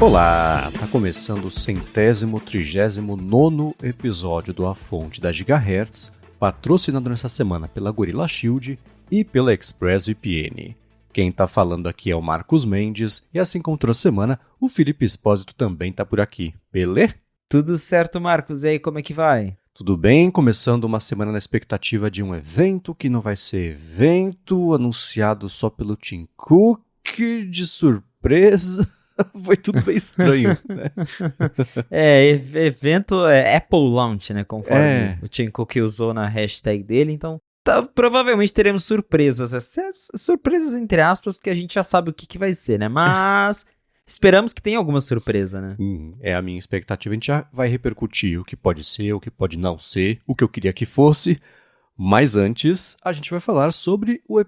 Olá, tá começando o 139º episódio do A Fonte da Gigahertz, patrocinado nessa semana pela Gorilla Shield e pela ExpressVPN. Quem tá falando aqui é o Marcos Mendes, e assim como toda semana, o Felipe Espósito também tá por aqui, beleza? Tudo certo, Marcos, e aí, como é que vai? Tudo bem, começando uma semana na expectativa de um evento que não vai ser evento, anunciado só pelo Tim Cook, de surpresa... Foi tudo bem estranho, né? Evento Apple Launch, né? Conforme o Tim Cook usou na hashtag dele. Então, provavelmente teremos surpresas. Surpresas entre aspas, porque a gente já sabe o que vai ser, né? Mas esperamos que tenha alguma surpresa, né? É a minha expectativa. A gente já vai repercutir o que pode ser, o que pode não ser, o que eu queria que fosse. Mas antes, a gente vai falar sobre o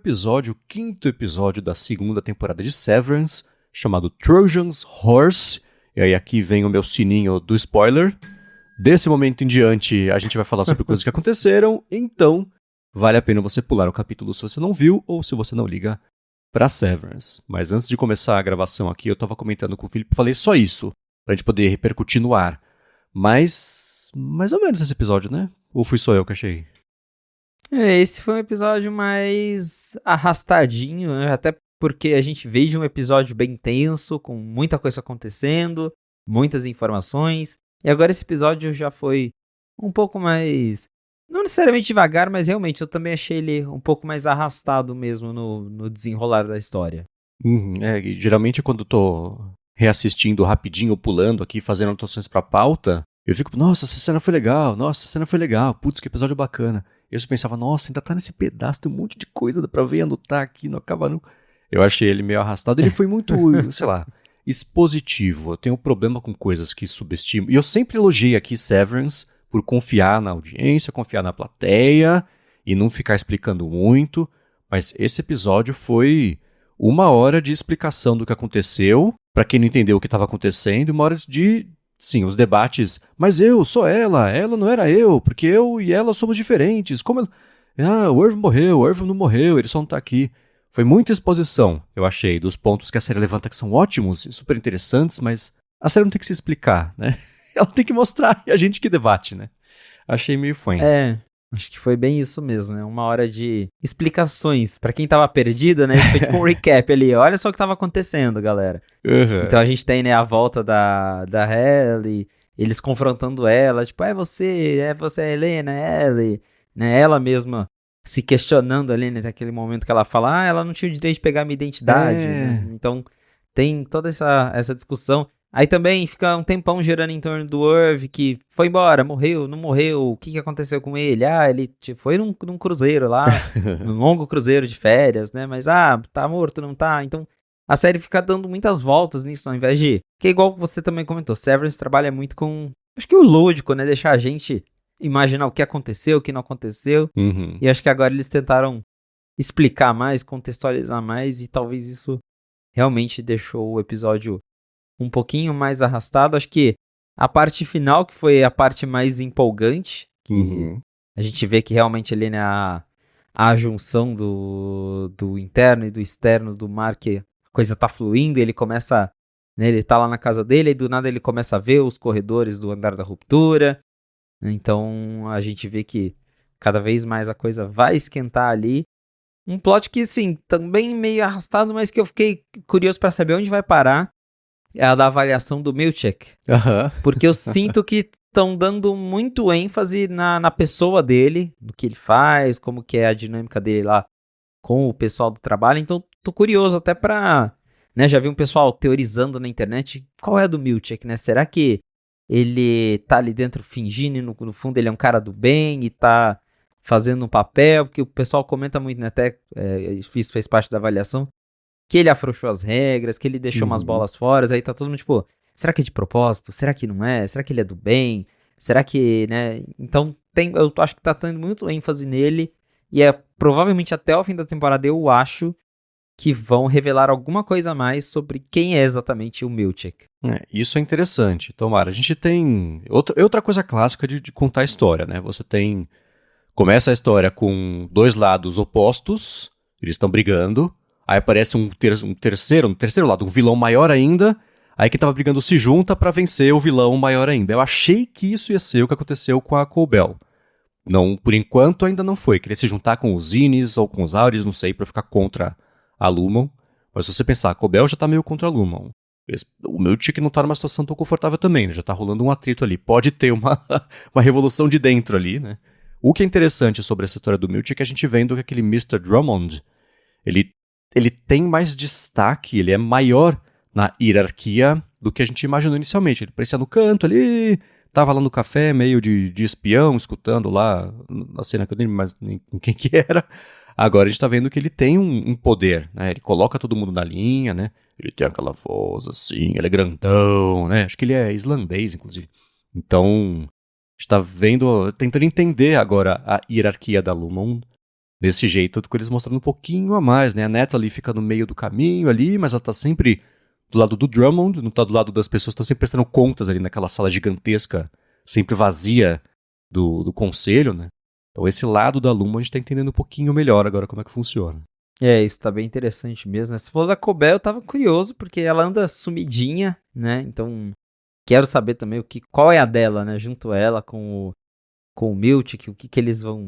quinto episódio da segunda temporada de Severance, chamado Trojan's Horse. E aí aqui vem o meu sininho do spoiler. Desse momento em diante, a gente vai falar sobre coisas que aconteceram, então vale a pena você pular o capítulo se você não viu ou se você não liga pra Severance. Mas antes de começar a gravação aqui, eu tava comentando com o Felipe, falei só isso, pra gente poder repercutir no ar. Mas, mais ou menos esse episódio, né? Ou fui só eu que achei? Esse foi um episódio mais arrastadinho, né? Até porque a gente veio de um episódio bem tenso, com muita coisa acontecendo, muitas informações, e agora esse episódio já foi um pouco mais, não necessariamente devagar, mas realmente eu também achei ele um pouco mais arrastado mesmo no desenrolar da história. E geralmente quando eu tô reassistindo rapidinho, pulando aqui, fazendo anotações pra pauta, eu fico, nossa, essa cena foi legal, putz, que episódio bacana. Eu só pensava, nossa, ainda tá nesse pedaço, tem um monte de coisa, dá pra ver, anotar aqui, não acaba não. Eu achei ele meio arrastado. Ele foi muito, sei lá, expositivo. Eu tenho problema com coisas que subestimam. E eu sempre elogiei aqui Severance por confiar na audiência, confiar na plateia e não ficar explicando muito. Mas esse episódio foi 1 hora de explicação do que aconteceu, pra quem não entendeu o que estava acontecendo, 1 hora de, sim, os debates. Mas eu sou ela não era eu, porque eu e ela somos diferentes. Como ela... o Irv morreu, o Irv não morreu, ele só não tá aqui. Foi muita exposição, eu achei, dos pontos que a série levanta que são ótimos e super interessantes, mas a série não tem que se explicar, né? Ela tem que mostrar e a gente que debate, né? Achei meio fanho. Acho que foi bem isso mesmo, né? 1 hora de explicações. Pra quem tava perdido, né? Isso foi tipo um recap ali. Olha só o que tava acontecendo, galera. Então a gente tem, né, a volta da Ellie, eles confrontando ela, tipo, é você a Helena, Ellie, né? Ela mesma se questionando ali, né, naquele momento que ela fala, ela não tinha o direito de pegar minha identidade, né? Então tem toda essa discussão. Aí também fica um tempão girando em torno do Irv, que foi embora, morreu, não morreu, o que aconteceu com ele? Ele foi num cruzeiro lá, num longo cruzeiro de férias, né? Mas, tá morto, não tá? Então a série fica dando muitas voltas nisso, ao invés de... Que é igual você também comentou, Severance trabalha muito com... Acho que o lúdico, né? Deixar a gente imaginar o que aconteceu, o que não aconteceu. E acho que agora eles tentaram explicar mais, contextualizar mais, e talvez isso realmente deixou o episódio um pouquinho mais arrastado. Acho que a parte final, que foi a parte mais empolgante, que a gente vê que realmente ali, né, a junção do interno e do externo do mar, que a coisa tá fluindo, ele começa, né, ele tá lá na casa dele, e do nada ele começa a ver os corredores do andar da ruptura. Então a gente vê que cada vez mais a coisa vai esquentar ali. Um plot que, sim, também meio arrastado, mas que eu fiquei curioso pra saber onde vai parar. É a da avaliação do Milchek. Porque eu sinto que estão dando muito ênfase na pessoa dele, no que ele faz, como que é a dinâmica dele lá com o pessoal do trabalho. Então tô curioso até pra... né, já vi um pessoal teorizando na internet qual é a do Milchek, né? Será que ele tá ali dentro fingindo e no fundo ele é um cara do bem e tá fazendo um papel? Porque o pessoal comenta muito, né? Até isso fez parte da avaliação, que ele afrouxou as regras, que ele deixou umas bolas fora, aí tá todo mundo tipo, será que é de propósito? Será que não é? Será que ele é do bem? Será que, né? Então eu acho que tá tendo muito ênfase nele, e provavelmente até o fim da temporada eu acho que vão revelar alguma coisa a mais sobre quem é exatamente o Milchick. Isso é interessante. Tomara, a gente tem outra coisa clássica de contar a história, né? Você tem... Começa a história com dois lados opostos, eles estão brigando, aí aparece um terceiro lado, um vilão maior ainda, aí quem tava brigando se junta pra vencer o vilão maior ainda. Eu achei que isso ia ser o que aconteceu com a Cobel. Não, por enquanto ainda não foi. Queria se juntar com os Ines ou com os Auris, não sei, pra ficar contra a Lumon. Mas se você pensar, a Cobel já tá meio contra a Lumon. O Milchick não tá numa situação tão confortável também, né? Já tá rolando um atrito ali. Pode ter uma revolução de dentro ali, né? O que é interessante sobre essa história do Milchick é que a gente vendo que aquele Mr. Drummond, ele tem mais destaque, ele é maior na hierarquia do que a gente imaginou inicialmente. Ele parecia no canto ali, tava lá no café, meio de espião, escutando lá na cena que eu nem lembro mais com quem que era. Agora a gente tá vendo que ele tem um poder, né? Ele coloca todo mundo na linha, né? Ele tem aquela voz assim, ele é grandão, né? Acho que ele é islandês, inclusive. Então, a gente tá vendo, tentando entender agora a hierarquia da Lumon desse jeito, com eles mostrando um pouquinho a mais, né? A Neta ali fica no meio do caminho ali, mas ela tá sempre do lado do Drummond, não tá do lado das pessoas que estão sempre prestando contas ali naquela sala gigantesca, sempre vazia do conselho, né? Então esse lado da Lumon a gente tá entendendo um pouquinho melhor agora como é que funciona. Isso tá bem interessante mesmo, né? Você falou da Cobel, eu tava curioso, porque ela anda sumidinha, né? Então, quero saber também qual é a dela, né? Junto a ela com o Milchick, o que eles vão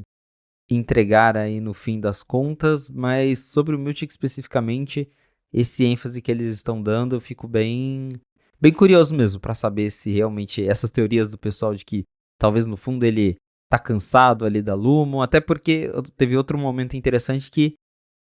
entregar aí no fim das contas, mas sobre o Milchick especificamente, esse ênfase que eles estão dando, eu fico bem curioso mesmo pra saber se realmente essas teorias do pessoal de que talvez no fundo ele tá cansado ali da Lumon, até porque teve outro momento interessante que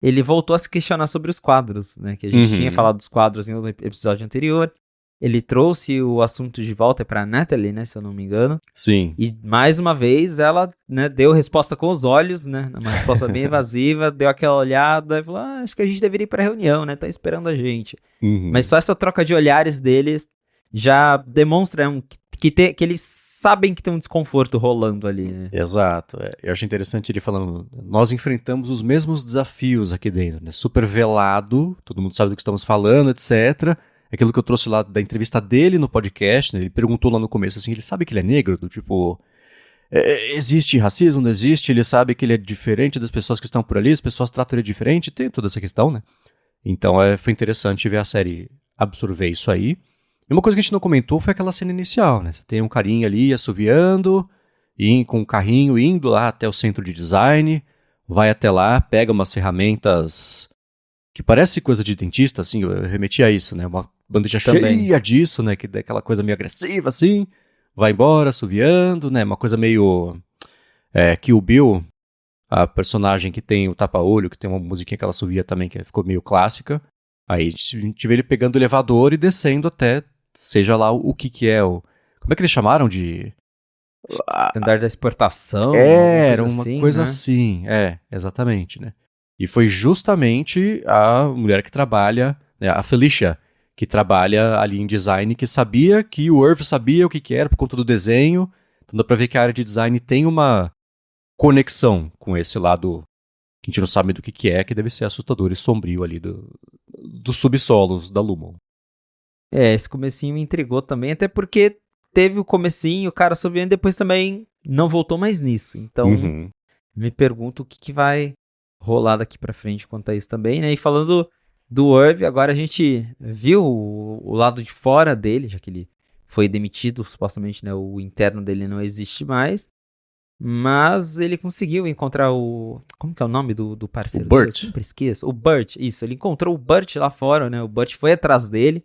ele voltou a se questionar sobre os quadros, né? Que a gente tinha falado dos quadros em outro episódio anterior. Ele trouxe o assunto de volta pra Natalie, né? Se eu não me engano. Sim. E mais uma vez ela, né, deu resposta com os olhos, né? Uma resposta bem evasiva, deu aquela olhada e falou: acho que a gente deveria ir pra reunião, né? Tá esperando a gente. Mas só essa troca de olhares deles já demonstra que eles sabem que tem um desconforto rolando ali, né? Exato. Eu achei interessante ele falando, nós enfrentamos os mesmos desafios aqui dentro, né? Super velado, todo mundo sabe do que estamos falando, etc. Aquilo que eu trouxe lá da entrevista dele no podcast, né? Ele perguntou lá no começo, assim, ele sabe que ele é negro? Do tipo, existe racismo, não existe? Ele sabe que ele é diferente das pessoas que estão por ali, as pessoas tratam ele diferente, tem toda essa questão, né? Então foi interessante ver a série absorver isso aí. E uma coisa que a gente não comentou foi aquela cena inicial, né? Você tem um carinha ali assoviando, com um carrinho indo lá até o centro de design, vai até lá, pega umas ferramentas que parece coisa de dentista, assim, eu remeti a isso, né? Uma bandeja cheia disso, né? Que é aquela coisa meio agressiva, assim, vai embora assoviando, né? Uma coisa meio Kill Bill, a personagem que tem o tapa-olho, que tem uma musiquinha que ela assovia também, que ficou meio clássica. Aí a gente vê ele pegando o elevador e descendo até, seja lá o que é o... Como é que eles chamaram de... Andar da exportação? Era uma assim, coisa né? assim, exatamente, né? E foi justamente a mulher que trabalha, né, a Felicia, que trabalha ali em design, que sabia que o Irv sabia o que era por conta do desenho. Então dá pra ver que a área de design tem uma conexão com esse lado que a gente não sabe do que é, que deve ser assustador e sombrio ali dos subsolos da Lumon. Esse comecinho me intrigou também, até porque teve o comecinho, o cara subindo e depois também não voltou mais nisso. Então, me pergunto o que vai rolar daqui pra frente quanto a isso também, né? E falando do Irv, agora a gente viu o lado de fora dele, já que ele foi demitido, supostamente, né? O interno dele não existe mais. Mas ele conseguiu encontrar o... Como que é o nome do parceiro dele? Eu sempre esqueço. O Burt, isso. Ele encontrou o Burt lá fora, né? O Burt foi atrás dele.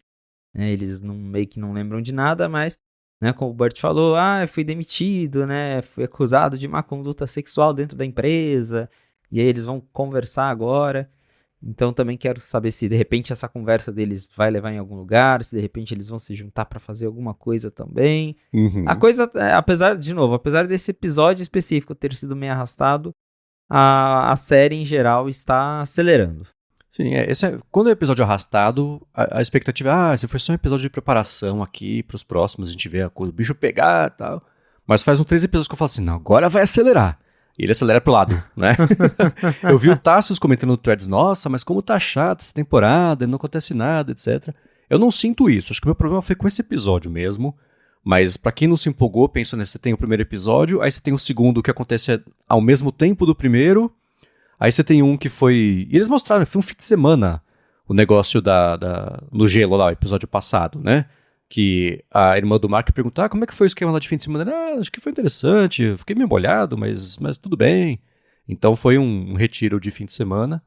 Né? Eles meio que não lembram de nada, mas... Né, como o Burt falou, eu fui demitido, né? Fui acusado de má conduta sexual dentro da empresa. E aí eles vão conversar agora. Então também quero saber se de repente essa conversa deles vai levar em algum lugar, se de repente eles vão se juntar pra fazer alguma coisa também. A coisa, apesar desse episódio específico ter sido meio arrastado, a série em geral está acelerando. Sim, quando é episódio arrastado, a expectativa se foi só um episódio de preparação aqui pros próximos, a gente vê a coisa, o bicho pegar e tal. Mas faz uns 3 episódios que eu falo assim, não, agora vai acelerar. E ele acelera pro lado, né? Eu vi o Tassius comentando no Threads, nossa, mas como tá chata essa temporada, não acontece nada, etc. Eu não sinto isso, acho que o meu problema foi com esse episódio mesmo. Mas pra quem não se empolgou, pensa, né, você tem o primeiro episódio, aí você tem o segundo que acontece ao mesmo tempo do primeiro, aí você tem um que foi... E eles mostraram, foi um fim de semana, o negócio no gelo lá, o episódio passado, né? Que a irmã do Mark perguntou, como é que foi o esquema lá de fim de semana? Acho que foi interessante, eu fiquei meio molhado, mas tudo bem. Então foi um retiro de fim de semana.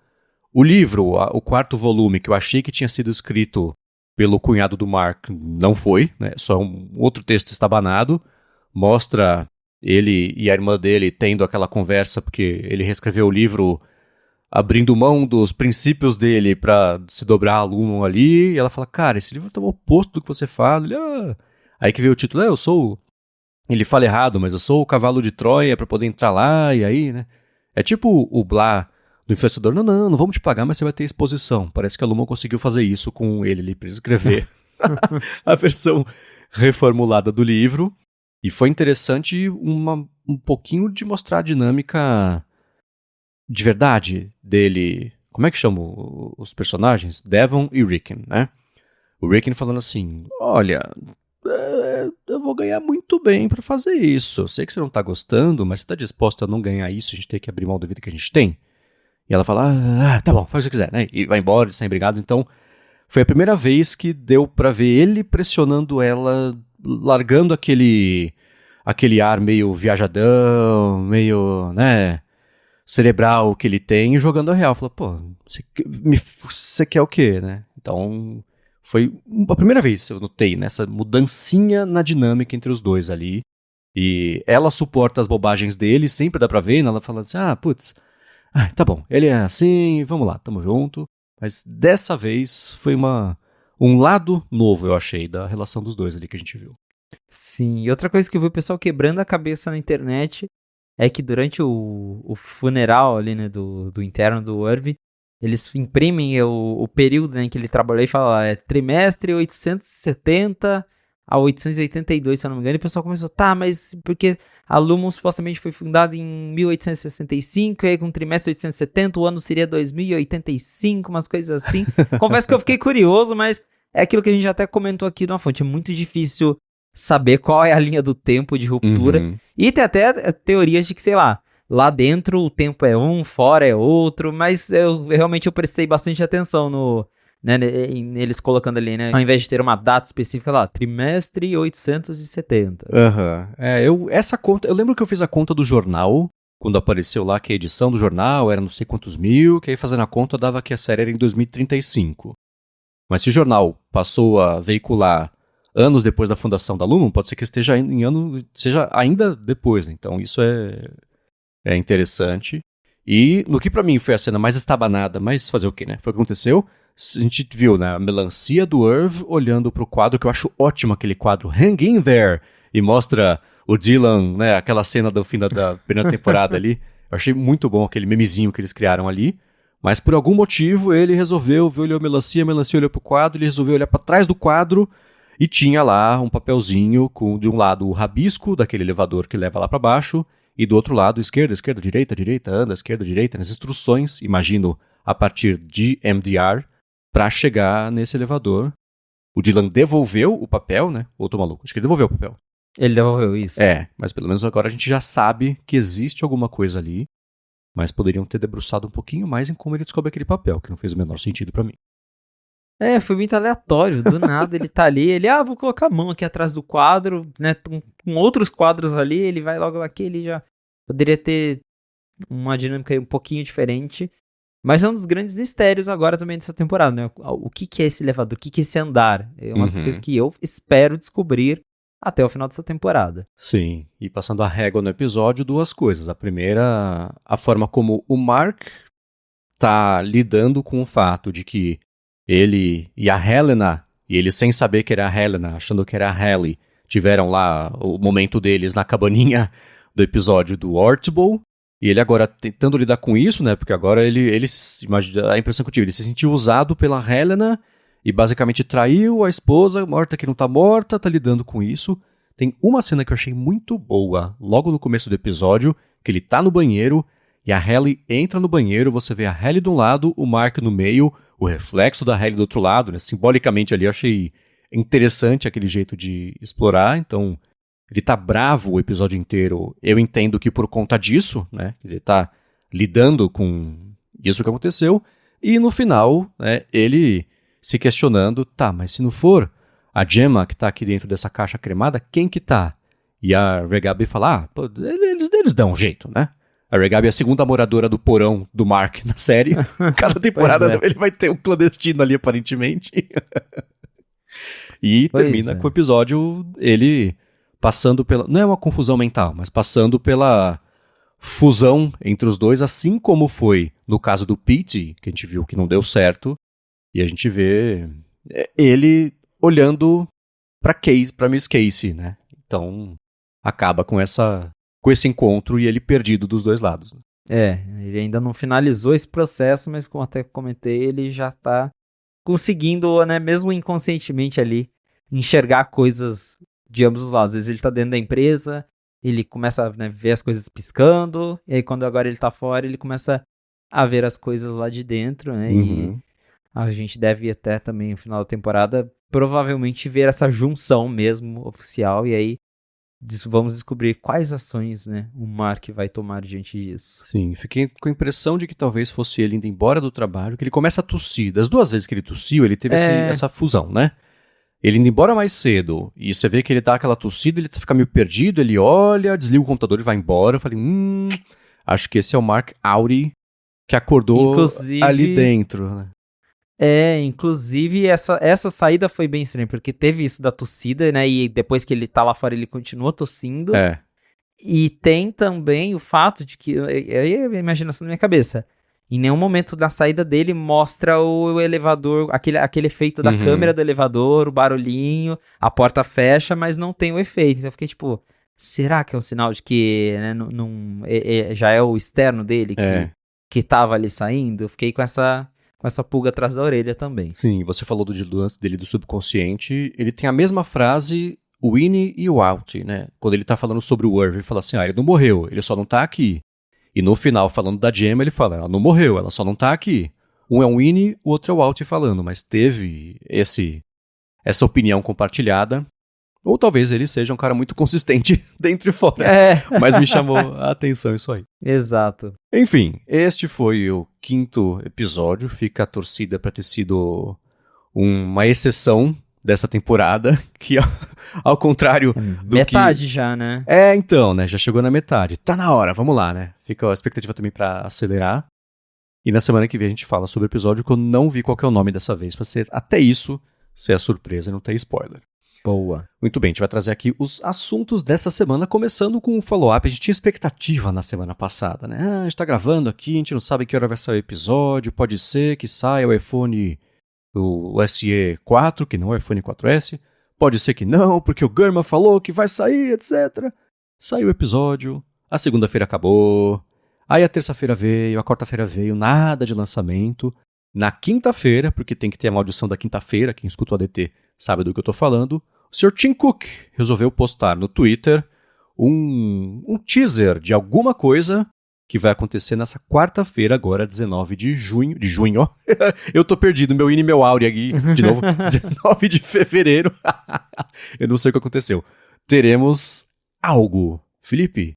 O livro, o quarto volume, que eu achei que tinha sido escrito pelo cunhado do Mark, não foi, né? Só um outro texto estabanado. Mostra ele e a irmã dele tendo aquela conversa, porque ele reescreveu o livro abrindo mão dos princípios dele pra se dobrar a Lumon ali, e ela fala, cara, esse livro tá o oposto do que você fala. Ele, Aí que veio o título, eu sou... Ele fala errado, mas eu sou o cavalo de Troia pra poder entrar lá, e aí, né? É tipo o Blá do influenciador, não vamos te pagar, mas você vai ter exposição. Parece que a Lumon conseguiu fazer isso com ele ali, pra ele escrever a versão reformulada do livro, e foi interessante um pouquinho de mostrar a dinâmica... de verdade dele... Como é que chamam os personagens? Devon e Rickon, né? O Rickon falando assim, olha, eu vou ganhar muito bem pra fazer isso. Eu sei que você não tá gostando, mas você tá disposto a não ganhar isso, a gente tem que abrir mão da vida que a gente tem? E ela fala, tá bom, faz o que você quiser, né? E vai embora, eles saem brigados. Então, foi a primeira vez que deu pra ver ele pressionando ela, largando aquele ar meio viajadão, meio, né... cerebral que ele tem e jogando a real. Fala, pô, você quer o quê, né? Então, foi a primeira vez que eu notei nessa mudancinha na dinâmica entre os dois ali. E ela suporta as bobagens dele, sempre dá pra ver, né? Ela fala assim, putz, tá bom, ele é assim, vamos lá, tamo junto. Mas dessa vez foi um lado novo, eu achei, da relação dos dois ali que a gente viu. Sim, e outra coisa que eu vi o pessoal quebrando a cabeça na internet é que durante o funeral ali, né, do interno do Irv, eles imprimem o período, né, em que ele trabalhou e fala, trimestre 870 a 882, se eu não me engano, e o pessoal começou, mas porque a Lumon supostamente foi fundada em 1865, e aí com o trimestre 870, o ano seria 2085, umas coisas assim. Confesso que eu fiquei curioso, mas é aquilo que a gente até comentou aqui numa fonte, é muito difícil saber qual é a linha do tempo de ruptura. Uhum. E tem até teorias de que, sei lá dentro o tempo é um, fora é outro, mas eu realmente prestei bastante atenção neles colocando ali, né? Ao invés de ter uma data específica lá, trimestre 870. Essa conta, eu lembro que eu fiz a conta do jornal, quando apareceu lá que a edição do jornal era não sei quantos mil, que aí fazendo a conta dava que a série era em 2035. Mas se o jornal passou a veicular anos depois da fundação da Lumon, pode ser que esteja seja ainda depois, né? Então isso é interessante. E no que pra mim foi a cena mais estabanada, mas fazer o quê, né? Foi o que aconteceu. A gente viu, né, a melancia do Irv olhando pro quadro, que eu acho ótimo aquele quadro, Hang in There, e mostra o Dylan, né, aquela cena do fim da primeira temporada ali. Eu achei muito bom aquele memezinho que eles criaram ali. Mas por algum motivo ele resolveu, olhou a melancia olhou pro quadro, ele resolveu olhar pra trás do quadro e tinha lá um papelzinho com, de um lado, o rabisco daquele elevador que leva lá pra baixo, e do outro lado, esquerda, direita, anda, esquerda, direita, nas instruções, imagino, a partir de MDR, pra chegar nesse elevador. O Dylan devolveu o papel, né? Ou tô maluco? Acho que ele devolveu o papel. Ele devolveu isso. Mas pelo menos agora a gente já sabe que existe alguma coisa ali, mas poderiam ter debruçado um pouquinho mais em como ele descobre aquele papel, que não fez o menor sentido pra mim. Foi muito aleatório, do nada ele tá ali, ele, vou colocar a mão aqui atrás do quadro, né, com outros quadros ali, ele vai logo aqui, ele já poderia ter uma dinâmica um pouquinho diferente, mas é um dos grandes mistérios agora também dessa temporada, né, o que é esse elevador, o que é esse andar, é uma das coisas que eu espero descobrir até o final dessa temporada. Sim, e passando a régua no episódio, duas coisas. A primeira, a forma como o Mark tá lidando com o fato de que ele e a Helena, e ele sem saber que era a Helena, achando que era a Halle, tiveram lá o momento deles na cabaninha do episódio do Ortable, e ele agora tentando lidar com isso, né, porque agora ele a impressão que eu tive, ele se sentiu usado pela Helena, e basicamente traiu a esposa, morta que não tá morta, tá lidando com isso, Tem uma cena que eu achei muito boa, logo no começo do episódio, que ele tá no banheiro, e a Halle entra no banheiro, você vê a Halle de um lado, o Mark no meio, o reflexo da Halle do outro lado, né? Simbolicamente ali eu achei interessante aquele jeito de explorar, então ele tá bravo o episódio inteiro. Eu entendo que por conta disso, né? Ele tá lidando com isso que aconteceu, e no final, né, ele se questionando, tá, mas se não for a Gemma que tá aqui dentro dessa caixa cremada, quem que tá? E a Regabi fala, pô, eles dão um jeito, né? A Regabi é a segunda moradora do porão do Mark na série. Cada temporada ele vai ter um clandestino ali, aparentemente. E termina com o episódio ele passando pela... Não é uma confusão mental, mas passando pela fusão entre os dois, assim como foi no caso do Pete, que a gente viu que não deu certo, e a gente vê ele olhando pra Miss Casey, né? Então acaba com esse encontro e ele perdido dos dois lados. Ele ainda não finalizou esse processo, mas como até comentei, ele já tá conseguindo, né, mesmo inconscientemente ali, enxergar coisas de ambos os lados. Às vezes ele tá dentro da empresa, ele começa a, né, ver as coisas piscando, e aí quando agora ele tá fora, ele começa a ver as coisas lá de dentro, né, e a gente deve até também no final da temporada provavelmente ver essa junção mesmo oficial, e aí vamos descobrir quais ações, né, o Mark vai tomar diante disso. Sim, fiquei com a impressão de que talvez fosse ele indo embora do trabalho, que ele começa a tossir. Das duas vezes que ele tossiu, ele teve essa fusão, né? Ele indo embora mais cedo, e você vê que ele dá aquela tossida, ele fica meio perdido, ele olha, desliga o computador e vai embora. Eu falei, acho que esse é o Mark Auri que acordou ali dentro, né? Inclusive essa saída foi bem estranha, porque teve isso da tossida, né, e depois que ele tá lá fora ele continua tossindo. E tem também o fato de que, aí é a imaginação na minha cabeça, em nenhum momento na saída dele mostra o elevador, aquele efeito da câmera do elevador, o barulhinho, a porta fecha, mas não tem o efeito. Então eu fiquei tipo, será que é um sinal de que, né, já é o externo dele que tava ali saindo? Eu fiquei com essa pulga atrás da orelha também. Sim, você falou do lance dele do subconsciente, ele tem a mesma frase, o Winnie e o Alt, né? Quando ele tá falando sobre o Irv, ele fala assim, ele não morreu, ele só não tá aqui. E no final, falando da Gemma, ele fala, ela não morreu, ela só não tá aqui. Um é o Winnie, o outro é o Alt falando, mas teve essa opinião compartilhada. Ou talvez ele seja um cara muito consistente dentro e fora. Mas me chamou a atenção isso aí. Exato. Enfim, este foi o 5º episódio. Fica a torcida para ter sido uma exceção dessa temporada, que ao contrário do metade já, né? Então, né? Já chegou na metade. Tá na hora, vamos lá, né? Fica a expectativa também para acelerar. E na semana que vem a gente fala sobre o episódio que eu não vi qual que é o nome dessa vez, pra ser até isso ser a surpresa e não ter spoiler. Boa. Muito bem, a gente vai trazer aqui os assuntos dessa semana, começando com um follow-up. A gente tinha expectativa na semana passada, né? A gente tá gravando aqui, a gente não sabe que hora vai sair o episódio, pode ser que saia o iPhone, o SE 4, que não é o iPhone 4S, pode ser que não, porque o Gurman falou que vai sair, etc. Saiu o episódio, a segunda-feira acabou, aí a terça-feira veio, a quarta-feira veio, nada de lançamento. Na quinta-feira, porque tem que ter a maldição da quinta-feira, quem escuta o ADT sabe do que eu tô falando, o Sr. Tim Cook resolveu postar no Twitter um teaser de alguma coisa que vai acontecer nessa quarta-feira, agora, 19 de junho, ó. Eu tô perdido, meu Ine e meu Auri aqui, de novo, 19 de fevereiro. Eu não sei o que aconteceu. Teremos algo. Felipe,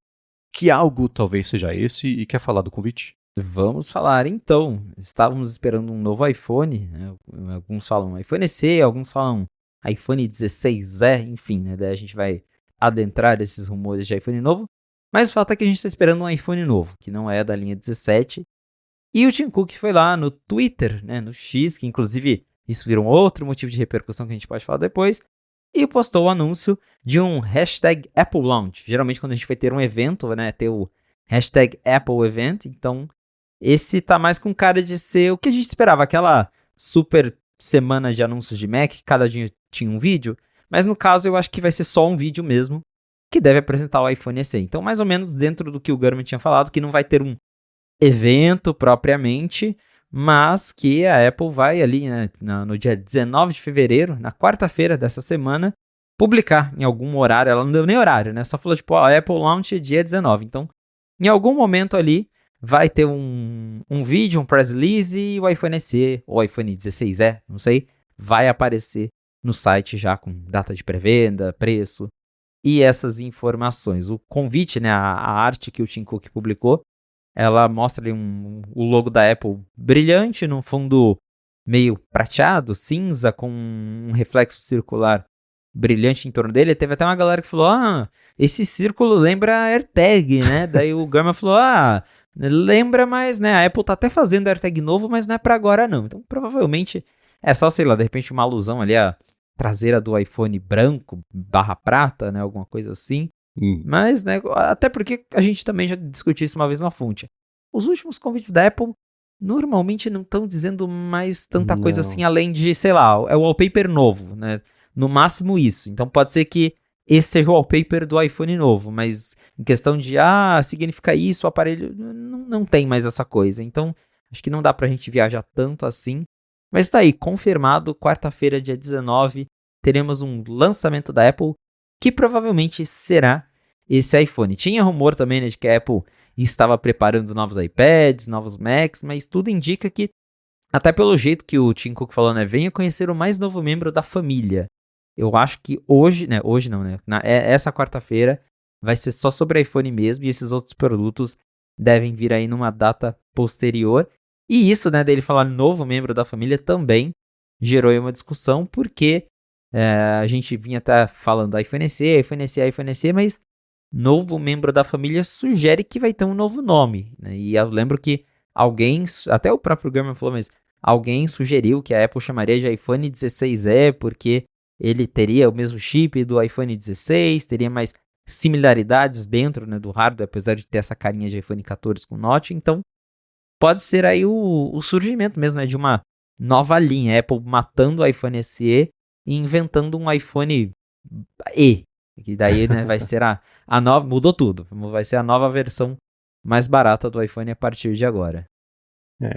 que algo talvez seja esse e quer falar do convite? Vamos falar então. Estávamos esperando um novo iPhone, né? Alguns falam iPhone SE, alguns falam iPhone 16E, enfim, né? Daí a gente vai adentrar esses rumores de iPhone novo. Mas o fato é que a gente está esperando um iPhone novo, que não é da linha 17. E o Tim Cook foi lá no Twitter, né? No X, que inclusive isso virou um outro motivo de repercussão que a gente pode falar depois. E postou o anúncio de um hashtag Apple Launch. Geralmente quando a gente vai ter um evento, né? Ter o hashtag Apple Event. Então esse tá mais com cara de ser o que a gente esperava. Aquela super semana de anúncios de Mac, que cada dia tinha um vídeo. Mas no caso eu acho que vai ser só um vídeo mesmo, que deve apresentar o iPhone SE. Então mais ou menos dentro do que o Gurman tinha falado, que não vai ter um evento propriamente, mas que a Apple vai ali, né, no dia 19 de fevereiro, na quarta-feira dessa semana, publicar em algum horário, ela não deu nem horário, né? Só falou, tipo, ó, Apple Launch dia 19. Então, em algum momento ali, vai ter um vídeo, um press release e o iPhone SE, ou iPhone 16E, não sei, vai aparecer no site já com data de pré-venda, preço e essas informações. O convite, né, a arte que o Tim Cook publicou, ela mostra ali o logo da Apple brilhante num fundo meio prateado, cinza, com um reflexo circular brilhante em torno dele. E teve até uma galera que falou, esse círculo lembra AirTag, né? Daí o Gurman falou, lembra, mas, né, a Apple tá até fazendo AirTag novo, mas não é pra agora não. Então, provavelmente, é só, sei lá, de repente uma alusão ali à traseira do iPhone branco, /prata, né, alguma coisa assim. Mas, né, até porque a gente também já discutiu isso uma vez na fonte. Os últimos convites da Apple normalmente não estão dizendo mais tanta coisa assim, além de, sei lá, é o wallpaper novo, né? No máximo isso. Então pode ser que esse seja o wallpaper do iPhone novo, mas em questão de, significa isso, o aparelho, não tem mais essa coisa. Então, acho que não dá pra gente viajar tanto assim. Mas tá aí, confirmado, quarta-feira, dia 19, teremos um lançamento da Apple, que provavelmente será esse iPhone. Tinha rumor também, né, de que a Apple estava preparando novos iPads, novos Macs, mas tudo indica que, até pelo jeito que o Tim Cook falou, né, venha conhecer o mais novo membro da família. Eu acho que hoje não, né, essa quarta-feira vai ser só sobre iPhone mesmo, e esses outros produtos devem vir aí numa data posterior. E isso, né, dele falar novo membro da família também gerou aí uma discussão, porque a gente vinha até falando iPhone SE, mas novo membro da família sugere que vai ter um novo nome, né? E eu lembro que alguém, até o próprio Gurman falou, mas alguém sugeriu que a Apple chamaria de iPhone 16E, porque ele teria o mesmo chip do iPhone 16, teria mais similaridades dentro, né, do hardware, apesar de ter essa carinha de iPhone 14 com Notch. Então, pode ser aí o surgimento mesmo, né, de uma nova linha, Apple matando o iPhone SE e inventando um iPhone E, que daí, né, vai ser a nova, mudou tudo, vai ser a nova versão mais barata do iPhone a partir de agora.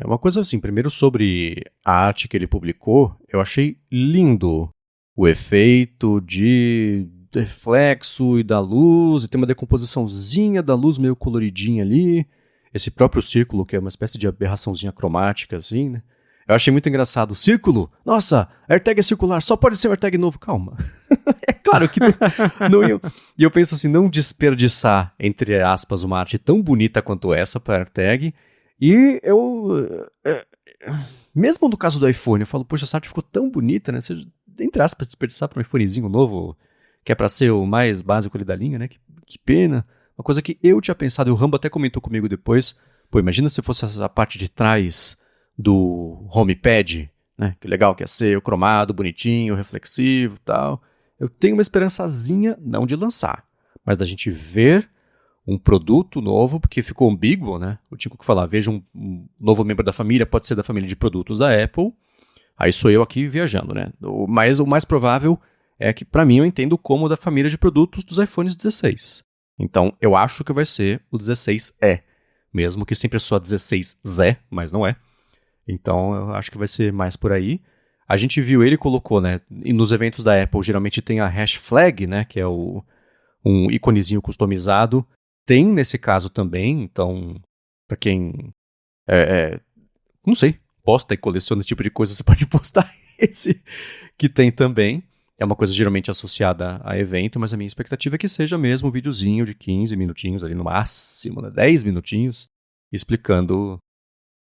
Uma coisa assim, primeiro sobre a arte que ele publicou, eu achei lindo o efeito de reflexo e da luz, e tem uma decomposiçãozinha da luz meio coloridinha ali, esse próprio círculo que é uma espécie de aberraçãozinha cromática assim, né? Eu achei muito engraçado. Círculo? Nossa, AirTag é circular, só pode ser um AirTag novo. Calma. É claro que não ia. E eu penso assim, não desperdiçar, entre aspas, uma arte tão bonita quanto essa para AirTag. E eu... mesmo no caso do iPhone, eu falo, poxa, essa arte ficou tão bonita, né? Você, entre aspas, desperdiçar para um iPhonezinho novo, que é para ser o mais básico ali da linha, né? Que pena. Uma coisa que eu tinha pensado, e o Rambo até comentou comigo depois, pô, imagina se fosse a parte de trás do HomePad, né? Que legal que ia ser o cromado, bonitinho, reflexivo e tal. Eu tenho uma esperançazinha, não de lançar, mas da gente ver um produto novo, porque ficou ambíguo, né? Eu tinha que falar, veja um novo membro da família, pode ser da família de produtos da Apple. Aí sou eu aqui viajando, né? Mas o mais provável é que, para mim, eu entendo como da família de produtos dos iPhones 16. Então, eu acho que vai ser o 16E, mesmo que sempre só 16Z, mas não é. Então, eu acho que vai ser mais por aí. A gente viu, ele colocou, né? E nos eventos da Apple, geralmente tem a hash flag, né? Que é um iconezinho customizado. Tem nesse caso também, então, para quem, não sei, posta e coleciona esse tipo de coisa, você pode postar esse que tem também. É uma coisa geralmente associada a evento, mas a minha expectativa é que seja mesmo um videozinho de 15 minutinhos, ali no máximo, né? 10 minutinhos, explicando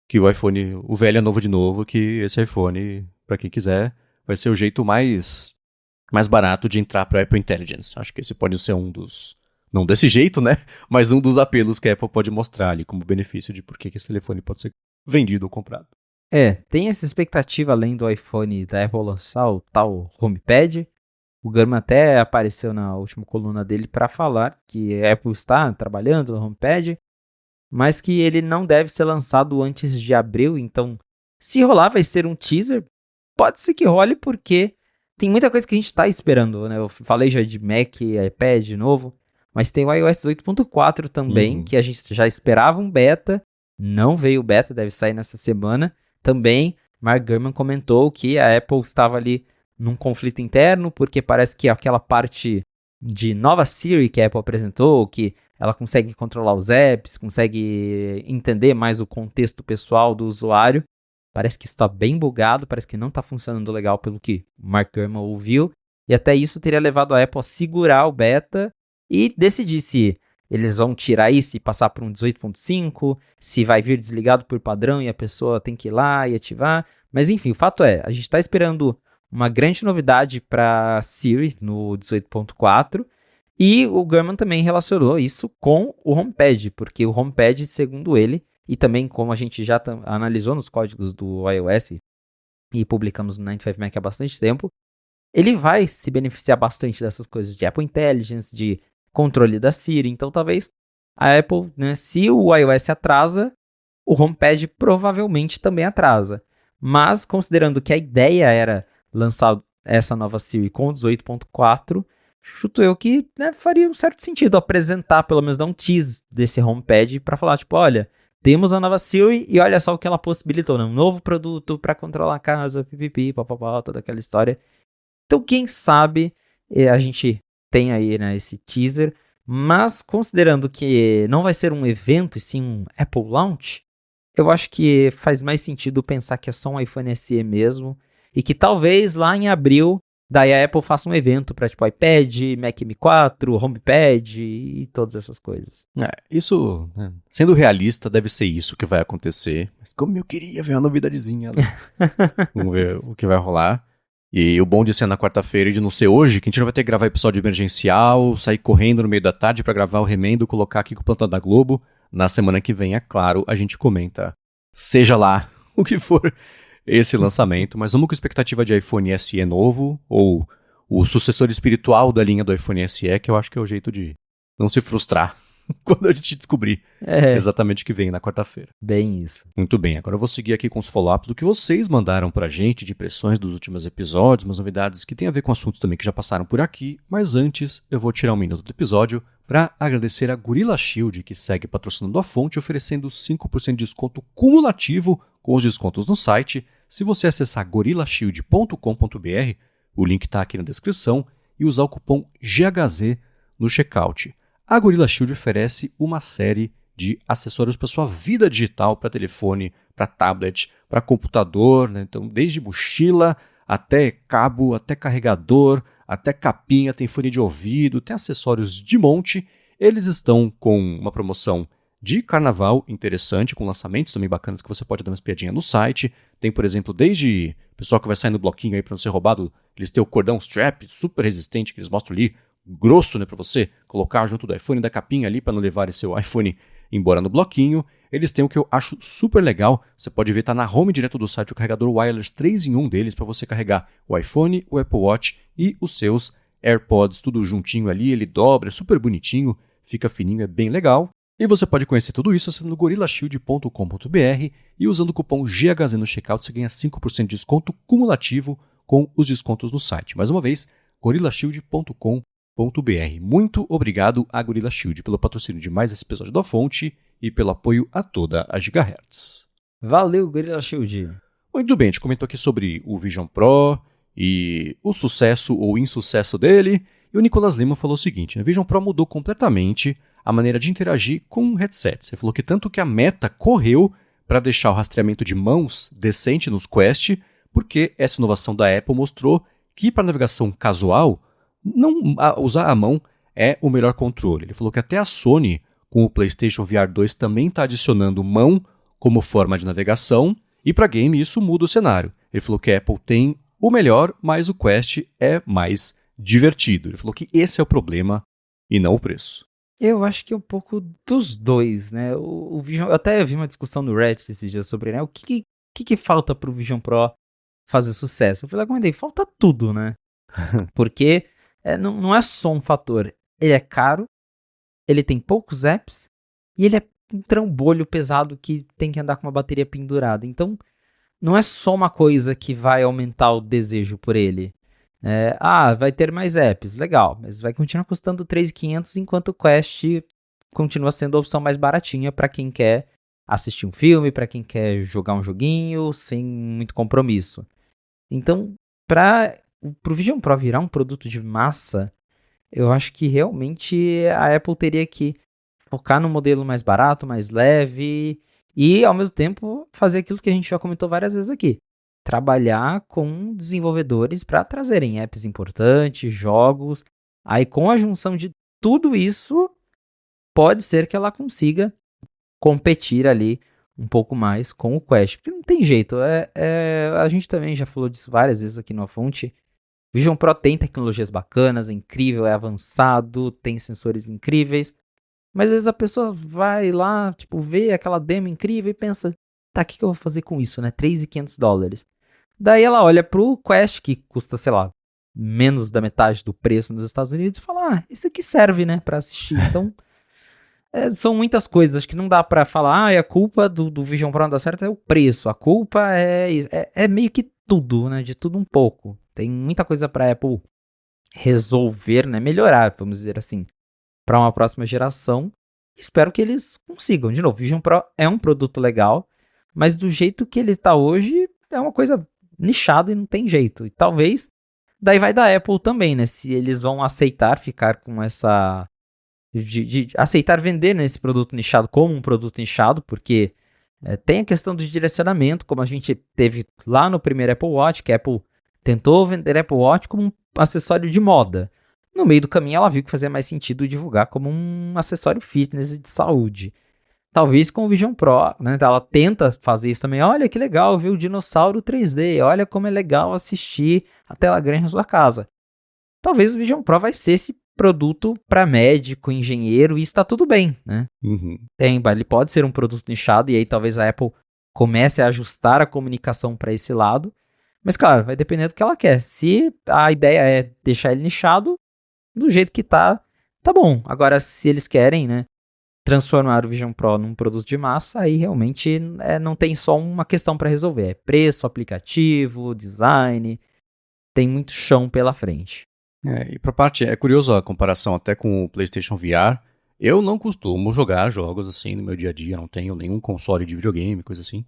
que o iPhone, o velho é novo de novo, que esse iPhone, para quem quiser, vai ser o jeito mais barato de entrar para a Apple Intelligence. Acho que esse pode ser um dos, não desse jeito, né? Mas um dos apelos que a Apple pode mostrar ali como benefício de por que esse telefone pode ser vendido ou comprado. Tem essa expectativa além do iPhone da Apple lançar o tal HomePad. O Gurman até apareceu na última coluna dele para falar que a Apple está trabalhando no HomePad, mas que ele não deve ser lançado antes de abril. Então, se rolar, vai ser um teaser. Pode ser que role, porque tem muita coisa que a gente está esperando, né? Eu falei já de Mac e iPad de novo, mas tem o iOS 8.4 também, que a gente já esperava um beta. Não veio o beta, deve sair nessa semana. Também, Mark Gurman comentou que a Apple estava ali num conflito interno, porque parece que aquela parte de nova Siri que a Apple apresentou, que ela consegue controlar os apps, consegue entender mais o contexto pessoal do usuário, parece que isso está bem bugado, parece que não está funcionando legal pelo que o Mark Gurman ouviu, e até isso teria levado a Apple a segurar o beta e decidir se eles vão tirar isso e passar para um 18.5, se vai vir desligado por padrão e a pessoa tem que ir lá e ativar. Mas enfim, o fato é, a gente está esperando uma grande novidade para Siri no 18.4 e o Gurman também relacionou isso com o HomePad, porque o HomePad, segundo ele, e também como a gente já analisou nos códigos do iOS e publicamos no 95Mac há bastante tempo, ele vai se beneficiar bastante dessas coisas de Apple Intelligence, de controle da Siri. Então, talvez a Apple, né, se o iOS atrasa, o HomePad provavelmente também atrasa. Mas, considerando que a ideia era lançar essa nova Siri com o 18.4, chuto eu que, né, faria um certo sentido apresentar, pelo menos dar um tease desse HomePad para falar, tipo, olha, temos a nova Siri e olha só o que ela possibilitou, né? Um novo produto para controlar a casa, pipipi, papapá, toda aquela história. Então, quem sabe a gente tem aí, né, esse teaser, mas considerando que não vai ser um evento e sim um Apple Launch, eu acho que faz mais sentido pensar que é só um iPhone SE mesmo e que talvez lá em abril daí a Apple faça um evento para tipo iPad, Mac M4, HomePad e todas essas coisas. Isso, né, sendo realista, deve ser isso que vai acontecer. Mas como eu queria ver uma novidadezinha lá. Vamos ver o que vai rolar. E o bom de ser na quarta-feira e de não ser hoje, que a gente não vai ter que gravar episódio emergencial, sair correndo no meio da tarde para gravar o remendo, colocar aqui com o plantão da Globo. Na semana que vem, é claro, a gente comenta. Seja lá o que for esse lançamento, mas vamos com expectativa de iPhone SE novo, ou o sucessor espiritual da linha do iPhone SE, que eu acho que é o jeito de não se frustrar quando a gente descobrir exatamente o que vem na quarta-feira. Bem isso. Muito bem, agora eu vou seguir aqui com os follow-ups do que vocês mandaram pra gente, de impressões dos últimos episódios, umas novidades que tem a ver com assuntos também que já passaram por aqui, mas antes eu vou tirar um minuto do episódio para agradecer a Gorilla Shield, que segue patrocinando a fonte, oferecendo 5% de desconto cumulativo com os descontos no site. Se você acessar gorillashield.com.br, o link está aqui na descrição, e usar o cupom GHZ no checkout. A Gorilla Shield oferece uma série de acessórios para sua vida digital, para telefone, para tablet, para computador, né? Então desde mochila até cabo, até carregador, até capinha, tem fone de ouvido, tem acessórios de monte. Eles estão com uma promoção de carnaval interessante, com lançamentos também bacanas que você pode dar uma espiadinha no site. Tem, por exemplo, desde o pessoal que vai sair no bloquinho aí para não ser roubado, eles têm o cordão strap super resistente que eles mostram ali, grosso, né, para você colocar junto do iPhone, da capinha ali, para não levar seu iPhone embora no bloquinho. Eles têm o que eu acho super legal, você pode ver, tá na home direto do site, o carregador wireless 3 em 1 deles, para você carregar o iPhone, o Apple Watch e os seus AirPods, tudo juntinho ali, ele dobra, é super bonitinho, fica fininho, é bem legal. E você pode conhecer tudo isso acessando gorillashield.com.br e usando o cupom GHZ no checkout, você ganha 5% de desconto cumulativo com os descontos no site. Mais uma vez, gorillashield.com.br. Muito obrigado a Gorilla Shield pelo patrocínio de mais esse episódio da Fonte e pelo apoio a toda a Gigahertz. Valeu, Gorilla Shield. Muito bem, a gente comentou aqui sobre o Vision Pro e o sucesso ou insucesso dele. E o Nicolas Lima falou o seguinte, o Vision Pro mudou completamente a maneira de interagir com headsets. Ele falou que tanto que a Meta correu para deixar o rastreamento de mãos decente nos Quest, porque essa inovação da Apple mostrou que para navegação casual, usar a mão é o melhor controle. Ele falou que até a Sony, com o PlayStation VR 2, também está adicionando mão como forma de navegação, e para game isso muda o cenário. Ele falou que a Apple tem o melhor, mas o Quest é mais divertido. Ele falou que esse é o problema e não o preço. Eu acho que é um pouco dos dois, né? O Vision, eu até vi uma discussão no Reddit esses dias sobre, né? O que falta pro Vision Pro fazer sucesso? Eu falei, comentei, falta tudo, né? Porque não é só um fator. Ele é caro, ele tem poucos apps e ele é um trambolho pesado que tem que andar com uma bateria pendurada. Então, não é só uma coisa que vai aumentar o desejo por ele. Vai ter mais apps, legal, mas vai continuar custando R$3.500 enquanto o Quest continua sendo a opção mais baratinha para quem quer assistir um filme, para quem quer jogar um joguinho sem muito compromisso. Então, para pro Vision Pro virar um produto de massa, eu acho que realmente a Apple teria que focar no modelo mais barato, mais leve e, ao mesmo tempo, fazer aquilo que a gente já comentou várias vezes aqui. Trabalhar com desenvolvedores para trazerem apps importantes, jogos. Aí, com a junção de tudo isso, pode ser que ela consiga competir ali um pouco mais com o Quest. Porque não tem jeito. A gente também já falou disso várias vezes aqui no Fonte. Vision Pro tem tecnologias bacanas, é incrível, é avançado, tem sensores incríveis. Mas às vezes a pessoa vai lá, tipo, vê aquela demo incrível e pensa, tá, o que eu vou fazer com isso, né? $3.500. Daí ela olha pro Quest, que custa, sei lá, menos da metade do preço nos Estados Unidos, e fala, isso aqui serve, né, pra assistir. Então, são muitas coisas que não dá pra falar, a culpa do Vision Pro não dar certo é o preço. A culpa é meio que tudo, né, de tudo um pouco. Tem muita coisa pra Apple resolver, né, melhorar, vamos dizer assim, para uma próxima geração. Espero que eles consigam. De novo, Vision Pro é um produto legal, mas do jeito que ele está hoje, é uma coisa nichada e não tem jeito. E talvez, daí vai da Apple também, né? Se eles vão aceitar ficar com essa... De aceitar vender, né, esse produto nichado como um produto nichado, porque tem a questão do direcionamento, como a gente teve lá no primeiro Apple Watch, que a Apple tentou vender Apple Watch como um acessório de moda. No meio do caminho, ela viu que fazia mais sentido divulgar como um acessório fitness e de saúde. Talvez com o Vision Pro, né? Ela tenta fazer isso também. Olha que legal ver o dinossauro 3D. Olha como é legal assistir a tela grande na sua casa. Talvez o Vision Pro vai ser esse produto para médico, engenheiro, e está tudo bem, né? Uhum. Ele pode ser um produto nichado e aí talvez a Apple comece a ajustar a comunicação para esse lado. Mas claro, vai depender do que ela quer. Se a ideia é deixar ele nichado, do jeito que tá bom. Agora, se eles querem, né, transformar o Vision Pro num produto de massa, aí realmente não tem só uma questão para resolver. É preço, aplicativo, design, tem muito chão pela frente. E pra parte, é curioso a comparação até com o PlayStation VR. Eu não costumo jogar jogos assim no meu dia a dia, não tenho nenhum console de videogame, coisa assim.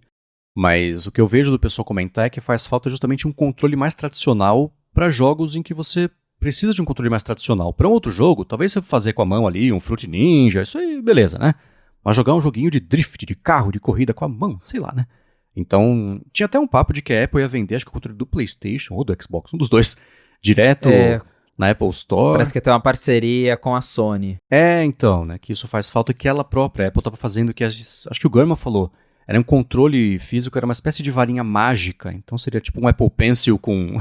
Mas o que eu vejo do pessoal comentar é que faz falta justamente um controle mais tradicional para jogos em que você precisa de um controle mais tradicional. Para um outro jogo, talvez você fazer com a mão ali, um Fruit Ninja, isso aí, beleza, né? Mas jogar um joguinho de drift, de carro, de corrida com a mão, sei lá, né? Então, tinha até um papo de que a Apple ia vender, acho que o controle do PlayStation ou do Xbox, um dos dois, direto na Apple Store. Parece que tem uma parceria com a Sony. Então, né? Que isso faz falta, que ela própria, a Apple estava fazendo, que acho que o Gurman falou, era um controle físico, era uma espécie de varinha mágica. Então seria tipo um Apple Pencil com,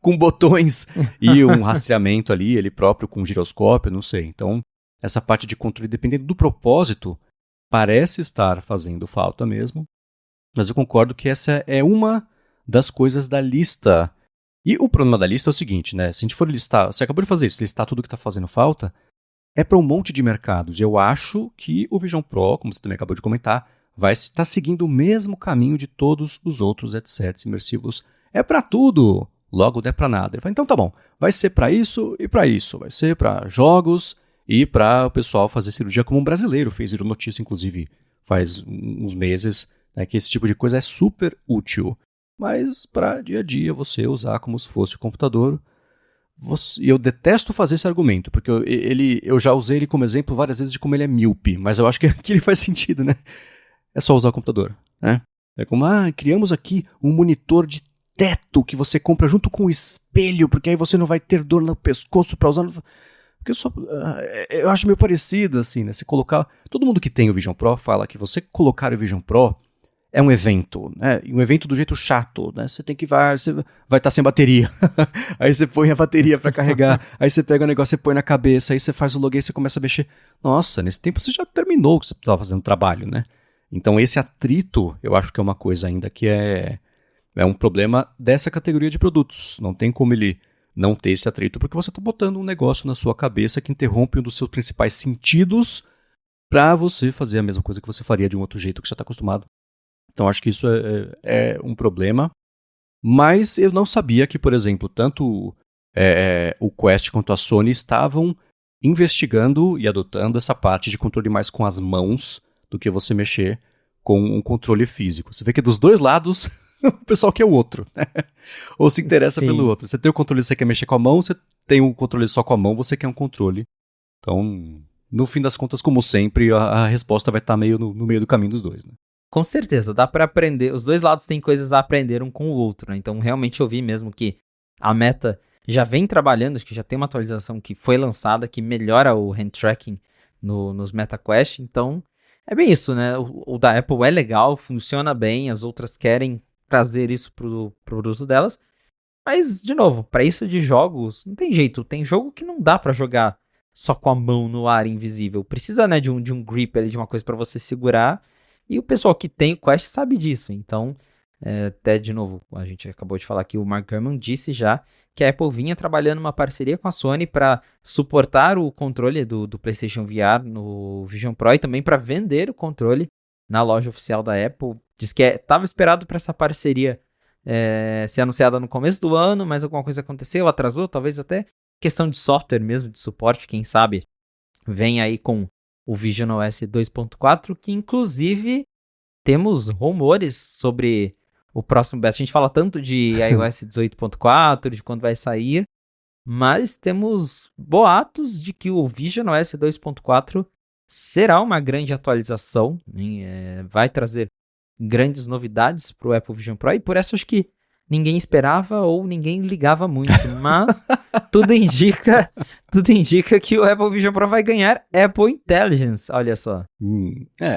com botões e um rastreamento ali, ele próprio com giroscópio, não sei. Então, essa parte de controle, dependendo do propósito, parece estar fazendo falta mesmo. Mas eu concordo que essa é uma das coisas da lista. E o problema da lista é o seguinte, né? Se a gente for listar, você acabou de fazer isso, listar tudo que está fazendo falta, é para um monte de mercados. Eu acho que o Vision Pro, como você também acabou de comentar, vai estar seguindo o mesmo caminho de todos os outros headsets imersivos. É para tudo, logo não é para nada. Ele fala, então tá bom, vai ser para isso e para isso. Vai ser para jogos e para o pessoal fazer cirurgia, como um brasileiro fez, virou notícia, inclusive, faz uns meses, né, que esse tipo de coisa é super útil. Mas para dia a dia você usar como se fosse o computador. E eu detesto fazer esse argumento, porque eu já usei ele como exemplo várias vezes de como ele é míope, mas eu acho que ele faz sentido, né? É só usar o computador, né? É como, criamos aqui um monitor de teto que você compra junto com o espelho, porque aí você não vai ter dor no pescoço para usar. Porque eu acho meio parecido, assim, né? Você colocar. Todo mundo que tem o Vision Pro fala que você colocar o Vision Pro é um evento, né? E um evento do jeito chato, né? Você tem que você vai estar sem bateria. Aí você põe a bateria para carregar, aí você pega o negócio, você põe na cabeça, aí você faz o login, você começa a mexer. Nossa, nesse tempo você já terminou o que você estava fazendo trabalho, né? Então esse atrito, eu acho que é uma coisa ainda que é um problema dessa categoria de produtos. Não tem como ele não ter esse atrito, porque você está botando um negócio na sua cabeça que interrompe um dos seus principais sentidos para você fazer a mesma coisa que você faria de um outro jeito que você está acostumado. Então acho que isso é um problema. Mas eu não sabia que, por exemplo, tanto o Quest quanto a Sony estavam investigando e adotando essa parte de controle mais com as mãos do que você mexer com um controle físico. Você vê que dos dois lados O pessoal quer o outro, né? Ou se interessa pelo outro. Você tem o controle, você quer mexer com a mão, você tem um controle só com a mão, você quer um controle. Então, no fim das contas, como sempre, a resposta vai estar meio no meio do caminho dos dois, né? Com certeza, dá pra aprender. Os dois lados têm coisas a aprender um com o outro, né? Então, realmente eu vi mesmo que a Meta já vem trabalhando, acho que já tem uma atualização que foi lançada que melhora o hand tracking nos MetaQuest. Então, é bem isso, né? O da Apple é legal, funciona bem, as outras querem trazer isso pro produto delas. Mas, de novo, pra isso de jogos, não tem jeito. Tem jogo que não dá pra jogar só com a mão no ar invisível. Precisa, né, de um grip ali, de uma coisa pra você segurar. E o pessoal que tem o Quest sabe disso. Então, até de novo, a gente acabou de falar que o Mark Gurman disse já que a Apple vinha trabalhando uma parceria com a Sony para suportar o controle do PlayStation VR no Vision Pro e também para vender o controle na loja oficial da Apple. Diz que estava esperado para essa parceria ser anunciada no começo do ano, mas alguma coisa aconteceu, atrasou, talvez até questão de software mesmo, de suporte, quem sabe vem aí com o Vision OS 2.4, que inclusive temos rumores sobre o próximo beta. A gente fala tanto de iOS 18.4, de quando vai sair, mas temos boatos de que o Vision OS 2.4 será uma grande atualização, vai trazer grandes novidades para o Apple Vision Pro, e por isso acho que ninguém esperava ou ninguém ligava muito, mas tudo indica que o Apple Vision Pro vai ganhar Apple Intelligence, olha só.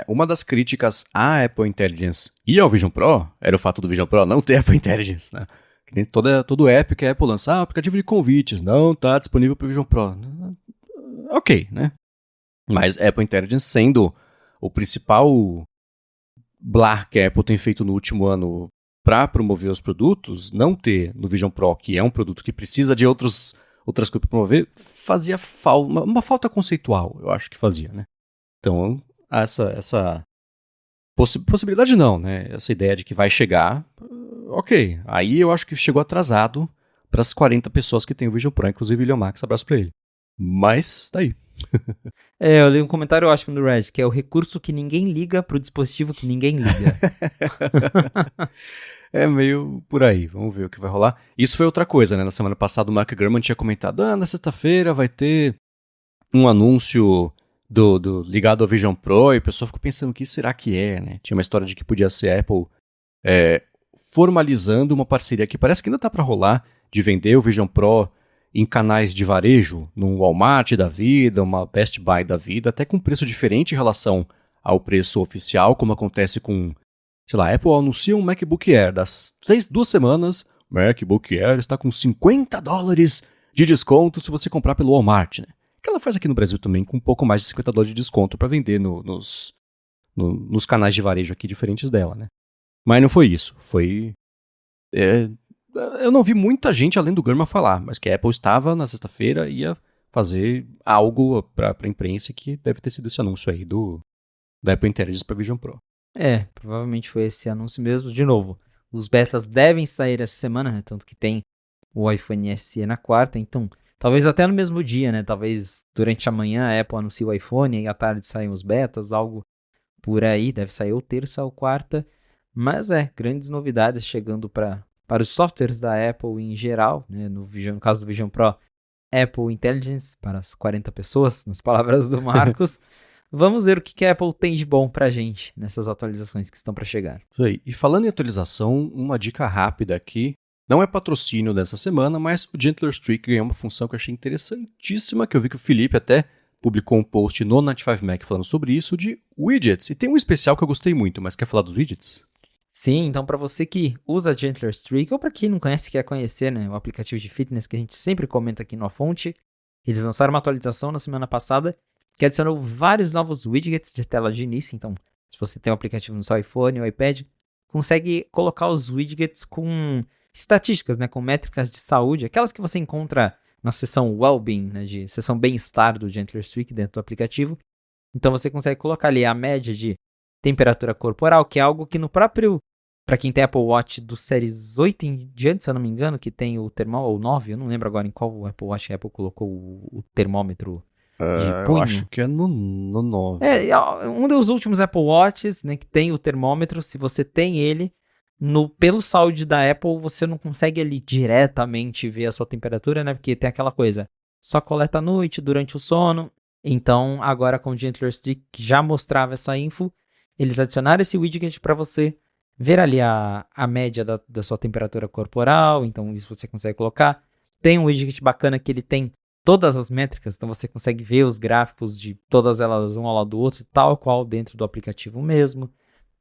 Uma das críticas à Apple Intelligence e ao Vision Pro era o fato do Vision Pro não ter Apple Intelligence, né? Todo app que a Apple lançar, aplicativo de convites, não está disponível para o Vision Pro. Ok, né? Mas Apple Intelligence sendo o principal blar que a Apple tem feito no último ano para promover os produtos, não ter no Vision Pro, que é um produto que precisa de outras coisas para promover, fazia uma falta conceitual, eu acho que fazia, né? Então, essa possibilidade não, né? Essa ideia de que vai chegar, ok. Aí eu acho que chegou atrasado para as 40 pessoas que tem o Vision Pro, inclusive o William Max, abraço para ele. Mas, tá aí. Eu li um comentário ótimo do Red, que é o recurso que ninguém liga pro dispositivo que ninguém liga. É meio por aí, vamos ver o que vai rolar. Isso foi outra coisa, né? Na semana passada o Mark Gurman tinha comentado, na sexta-feira vai ter um anúncio ligado ao Vision Pro, e o pessoal ficou pensando, o que será que é, né? Tinha uma história de que podia ser a Apple formalizando uma parceria que parece que ainda tá para rolar, de vender o Vision Pro em canais de varejo, num Walmart da vida, uma Best Buy da vida, até com preço diferente em relação ao preço oficial, como acontece com, sei lá, a Apple anuncia um MacBook Air, das 2 semanas, MacBook Air está com $50 de desconto se você comprar pelo Walmart, né? Que ela faz aqui no Brasil também com um pouco mais de $50 de desconto para vender nos canais de varejo aqui diferentes dela, né? Mas não foi isso, foi... eu não vi muita gente além do Gurman falar, mas que a Apple estava na sexta-feira e ia fazer algo para a imprensa, que deve ter sido esse anúncio aí da Apple Intelligence para Vision Pro. Provavelmente foi esse anúncio mesmo. De novo, os betas devem sair essa semana, né? Tanto que tem o iPhone SE na quarta, então talvez até no mesmo dia, né? Talvez durante a manhã a Apple anuncie o iPhone e à tarde saem os betas, algo por aí. Deve sair ou terça ou quarta. Mas grandes novidades chegando para os softwares da Apple em geral, né? No caso do Vision Pro, Apple Intelligence para as 40 pessoas, nas palavras do Marcos. Vamos ver o que a Apple tem de bom pra gente nessas atualizações que estão para chegar. Isso aí. E falando em atualização, uma dica rápida aqui. Não é patrocínio dessa semana, mas o Gentler Streak ganhou uma função que eu achei interessantíssima, que eu vi que o Felipe até publicou um post no 95Mac falando sobre isso, de widgets. E tem um especial que eu gostei muito, mas quer falar dos widgets? Sim, então para você que usa Gentler Streak, ou para quem não conhece e quer conhecer, né, o aplicativo de fitness que a gente sempre comenta aqui no A Fonte, eles lançaram uma atualização na semana passada que adicionou vários novos widgets de tela de início. Então, se você tem um aplicativo no seu iPhone ou iPad, consegue colocar os widgets com estatísticas, né, com métricas de saúde, aquelas que você encontra na seção Wellbeing, né, de seção bem-estar do Gentler Streak dentro do aplicativo. Então você consegue colocar ali a média de temperatura corporal, que é algo que no próprio, para quem tem Apple Watch do Series 8 em diante, se eu não me engano, que tem o termômetro, ou 9, eu não lembro agora em qual Apple Watch a Apple colocou o termômetro de punho. Eu acho que é no 9. Um dos últimos Apple Watches, né, que tem o termômetro, se você tem ele, pelo Saúde da Apple, você não consegue ali diretamente ver a sua temperatura, né? Porque tem aquela coisa, só coleta à noite, durante o sono. Então, agora com o Gentler Streak, que já mostrava essa info, eles adicionaram esse widget para você ver ali a média da sua temperatura corporal. Então, isso você consegue colocar. Tem um widget bacana que ele tem todas as métricas, então você consegue ver os gráficos de todas elas um ao lado do outro, tal qual dentro do aplicativo mesmo.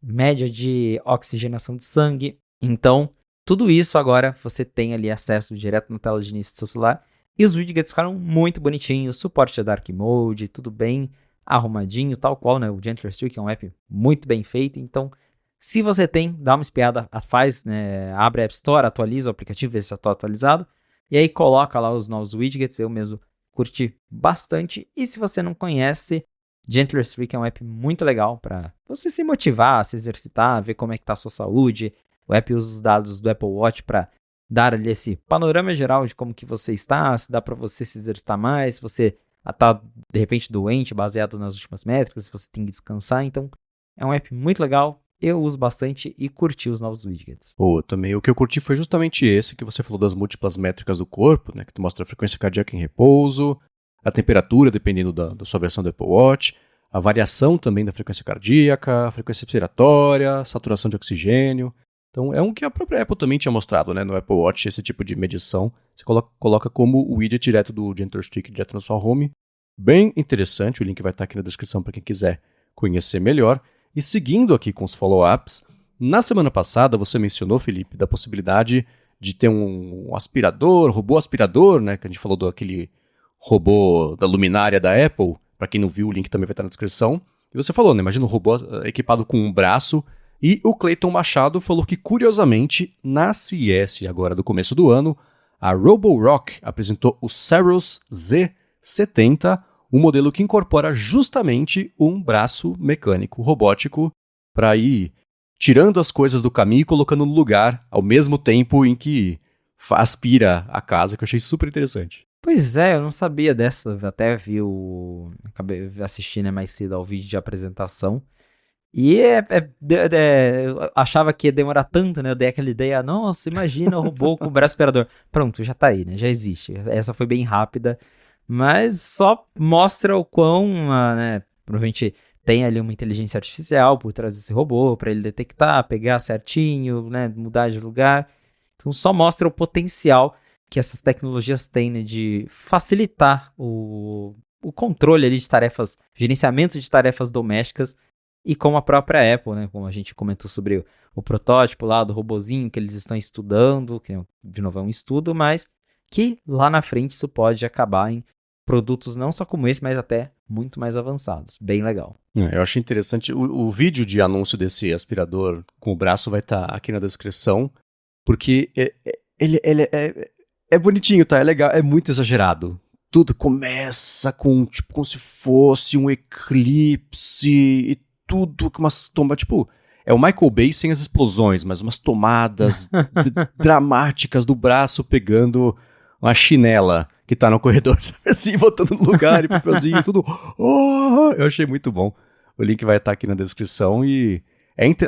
Média de oxigenação de sangue. Então, tudo isso agora você tem ali acesso direto na tela de início do seu celular. E os widgets ficaram muito bonitinhos, suporte a Dark Mode, tudo bem arrumadinho, tal qual, né? O Gentler Streak é um app muito bem feito, então se você tem, dá uma espiada, faz, né? Abre a App Store, atualiza o aplicativo, vê se está atualizado, e aí coloca lá os novos widgets. Eu mesmo curti bastante. E se você não conhece, Gentler Streak é um app muito legal para você se motivar, se exercitar, ver como é que tá a sua saúde. O app usa os dados do Apple Watch para dar ali esse panorama geral de como que você está, se dá para você se exercitar mais, se você está de repente doente, baseado nas últimas métricas, se você tem que descansar. Então, é um app muito legal. Eu uso bastante e curti os novos widgets. Pô, também o que eu curti foi justamente esse que você falou das múltiplas métricas do corpo, né? Que te mostra a frequência cardíaca em repouso, a temperatura, dependendo da sua versão do Apple Watch, a variação também da frequência cardíaca, a frequência respiratória, saturação de oxigênio. Então é um que a própria Apple também tinha mostrado, né? No Apple Watch, esse tipo de medição. Você coloca como o widget direto do Gentler Streak, direto na sua home. Bem interessante, o link vai estar aqui na descrição para quem quiser conhecer melhor. E seguindo aqui com os follow-ups, na semana passada você mencionou, Felipe, da possibilidade de ter um aspirador, robô aspirador, né? Que a gente falou daquele robô da luminária da Apple. Para quem não viu, o link também vai estar na descrição. E você falou, né? Imagina um robô equipado com um braço. E o Clayton Machado falou que, curiosamente, na CES agora do começo do ano, a Roborock apresentou o Saros Z70, um modelo que incorpora justamente um braço mecânico robótico para ir tirando as coisas do caminho e colocando no lugar ao mesmo tempo em que aspira a casa, que eu achei super interessante. Pois é, eu não sabia dessa, até acabei assistindo mais cedo ao vídeo de apresentação. E eu achava que ia demorar tanto, né? Eu dei aquela ideia, nossa, imagina o robô com o braço aspirador. Pronto, já tá aí, né? Já existe. Essa foi bem rápida, mas só mostra o quão, né? Provavelmente tem ali uma inteligência artificial por trás desse robô, para ele detectar, pegar certinho, né? Mudar de lugar. Então só mostra o potencial que essas tecnologias têm, né, de facilitar o controle ali de tarefas, gerenciamento de tarefas domésticas. E como a própria Apple, né, como a gente comentou sobre o protótipo lá do robozinho que eles estão estudando, que de novo é um estudo, mas que lá na frente isso pode acabar em produtos não só como esse, mas até muito mais avançados. Bem legal. Eu achei interessante. O vídeo de anúncio desse aspirador com o braço vai estar aqui na descrição, porque ele é bonitinho, tá? É legal, é muito exagerado. Tudo começa com, tipo, como se fosse um eclipse e tudo com umas tomadas, tipo, é o Michael Bay sem as explosões, mas umas tomadas dramáticas do braço pegando uma chinela que tá no corredor, sabe assim, botando no lugar e papelzinho e tudo. Oh, eu achei muito bom. O link vai estar aqui na descrição e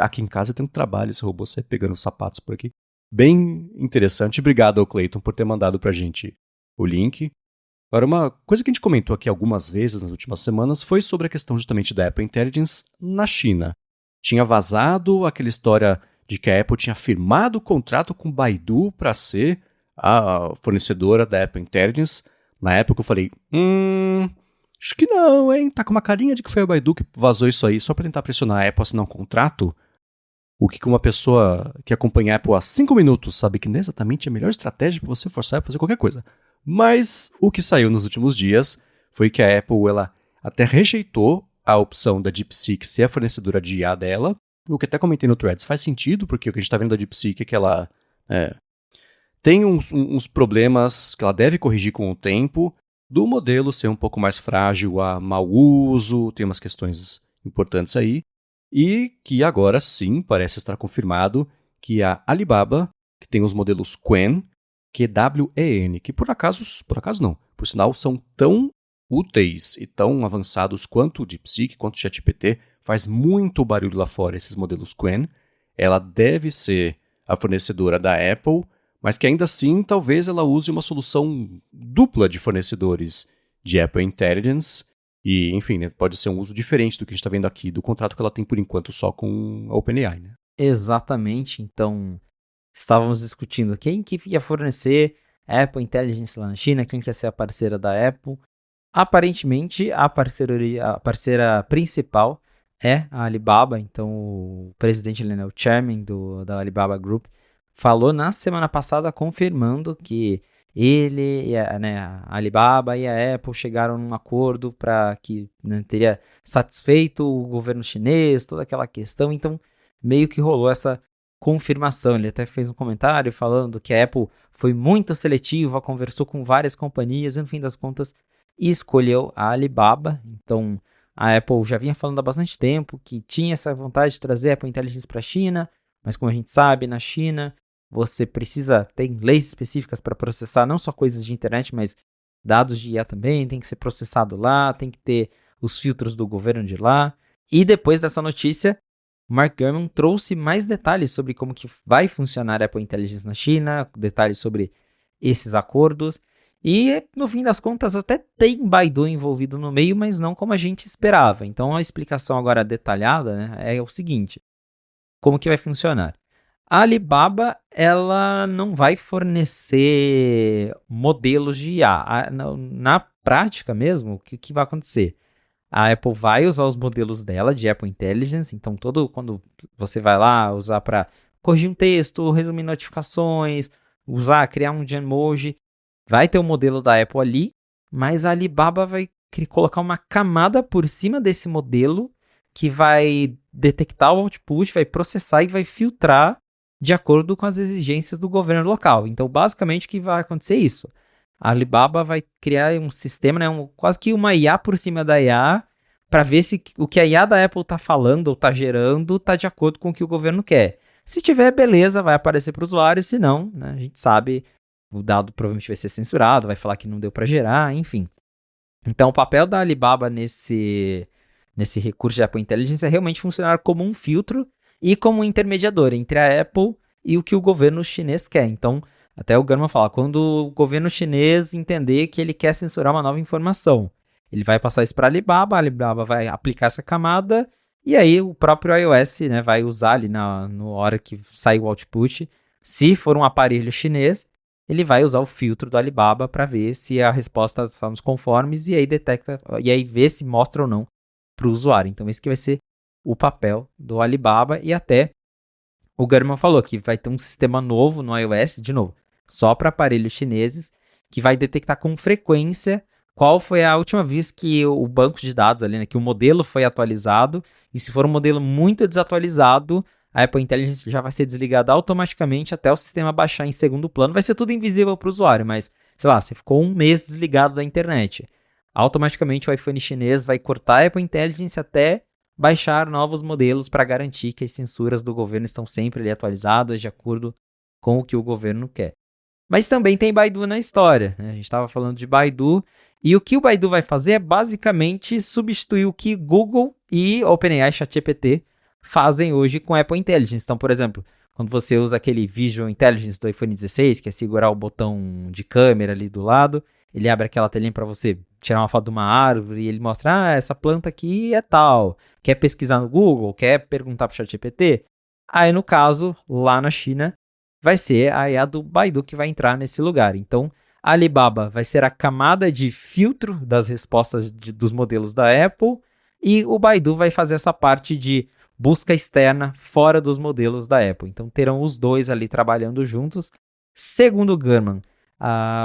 aqui em casa tem um trabalho esse robô, sai pegando os sapatos por aqui. Bem interessante. Obrigado ao Clayton por ter mandado pra gente o link. Agora, uma coisa que a gente comentou aqui algumas vezes nas últimas semanas foi sobre a questão justamente da Apple Intelligence na China. Tinha vazado aquela história de que a Apple tinha firmado o contrato com Baidu para ser a fornecedora da Apple Intelligence. Na época eu falei, acho que não, hein? Tá com uma carinha de que foi a Baidu que vazou isso aí só para tentar pressionar a Apple a assinar um contrato. O que uma pessoa que acompanha a Apple há 5 minutos sabe que não é exatamente a melhor estratégia para você forçar a fazer qualquer coisa. Mas o que saiu nos últimos dias foi que a Apple ela até rejeitou a opção da DeepSeek ser a fornecedora de IA dela. O que até comentei no Threads faz sentido, porque o que a gente está vendo da DeepSeek é que ela tem uns problemas que ela deve corrigir com o tempo, do modelo ser um pouco mais frágil a mau uso, tem umas questões importantes aí. E que agora sim parece estar confirmado que a Alibaba, que tem os modelos Qwen, QWEN, que por acaso não, por sinal são tão úteis e tão avançados quanto o DeepSeek, quanto o ChatGPT, faz muito barulho lá fora esses modelos Qwen, ela deve ser a fornecedora da Apple, mas que ainda assim talvez ela use uma solução dupla de fornecedores de Apple Intelligence. E, enfim, né, pode ser um uso diferente do que a gente está vendo aqui, do contrato que ela tem por enquanto só com a OpenAI, né? Exatamente, então estávamos discutindo quem que ia fornecer Apple Intelligence lá na China, quem que ia ser a parceira da Apple. Aparentemente, a parceira principal é a Alibaba, então o presidente, né, o chairman da Alibaba Group, falou na semana passada confirmando que ele, a Alibaba e a Apple chegaram num acordo para que, né, teria satisfeito o governo chinês, toda aquela questão, então meio que rolou essa confirmação. Ele até fez um comentário falando que a Apple foi muito seletiva, conversou com várias companhias e no fim das contas escolheu a Alibaba. Então a Apple já vinha falando há bastante tempo que tinha essa vontade de trazer a Apple Intelligence para a China, mas como a gente sabe, na China você precisa ter leis específicas para processar não só coisas de internet, mas dados de IA também, tem que ser processado lá, tem que ter os filtros do governo de lá. E depois dessa notícia, Mark Gurman trouxe mais detalhes sobre como que vai funcionar a Apple Intelligence na China, detalhes sobre esses acordos. E, no fim das contas, até tem Baidu envolvido no meio, mas não como a gente esperava. Então, a explicação agora detalhada, né, é o seguinte. Como que vai funcionar? A Alibaba, ela não vai fornecer modelos de IA. Na prática mesmo, o que vai acontecer? A Apple vai usar os modelos dela de Apple Intelligence, então quando você vai lá usar para corrigir um texto, resumir notificações, criar um Genmoji, vai ter o modelo da Apple ali, mas a Alibaba vai colocar uma camada por cima desse modelo que vai detectar o output, vai processar e vai filtrar de acordo com as exigências do governo local. Então, basicamente, o que vai acontecer é isso. A Alibaba vai criar um sistema, né, quase que uma IA por cima da IA, para ver se o que a IA da Apple está falando ou está gerando está de acordo com o que o governo quer. Se tiver, beleza, vai aparecer para o usuário, se não, né, a gente sabe, o dado provavelmente vai ser censurado, vai falar que não deu para gerar, enfim. Então, o papel da Alibaba nesse recurso de Apple Intelligence é realmente funcionar como um filtro e como um intermediador entre a Apple e o que o governo chinês quer. Então, até o Gurman fala, quando o governo chinês entender que ele quer censurar uma nova informação, ele vai passar isso para a Alibaba vai aplicar essa camada, e aí o próprio iOS, né, vai usar ali na hora que sair o output. Se for um aparelho chinês, ele vai usar o filtro do Alibaba para ver se a resposta está nos conformes e aí detecta, e aí vê se mostra ou não para o usuário. Então esse que vai ser o papel do Alibaba, e até o Gurman falou que vai ter um sistema novo no iOS, de novo, só para aparelhos chineses, que vai detectar com frequência qual foi a última vez que o banco de dados ali, né, que o modelo foi atualizado, e se for um modelo muito desatualizado, a Apple Intelligence já vai ser desligada automaticamente até o sistema baixar em segundo plano. Vai ser tudo invisível para o usuário, mas, sei lá, você ficou um mês desligado da internet. Automaticamente o iPhone chinês vai cortar a Apple Intelligence até baixar novos modelos para garantir que as censuras do governo estão sempre ali atualizadas de acordo com o que o governo quer. Mas também tem Baidu na história, né? A gente estava falando de Baidu, e o que o Baidu vai fazer é basicamente substituir o que Google e OpenAI ChatGPT fazem hoje com Apple Intelligence. Então, por exemplo, quando você usa aquele Visual Intelligence do iPhone 16, que é segurar o botão de câmera ali do lado, ele abre aquela telinha para você tirar uma foto de uma árvore e ele mostra, essa planta aqui é tal. Quer pesquisar no Google? Quer perguntar para o ChatGPT? Aí, no caso, lá na China, vai ser a IA do Baidu que vai entrar nesse lugar. Então, a Alibaba vai ser a camada de filtro das respostas dos modelos da Apple, e o Baidu vai fazer essa parte de busca externa fora dos modelos da Apple. Então, terão os dois ali trabalhando juntos. Segundo o Gurman,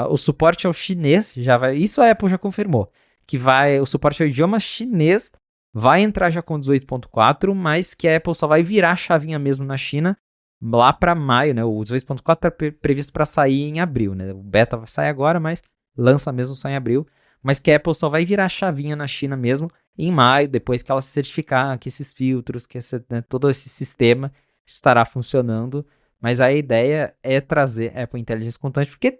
o suporte ao chinês, isso a Apple já confirmou, que o suporte ao idioma chinês vai entrar já com 18.4, mas que a Apple só vai virar a chavinha mesmo na China lá para maio, né? O 18.4 está previsto para sair em abril, né? O beta vai sair agora, mas lança mesmo só em abril. Mas que a Apple só vai virar a chavinha na China mesmo em maio, depois que ela se certificar que esses filtros, que todo esse sistema estará funcionando. Mas a ideia é trazer Apple Intelligence constante, porque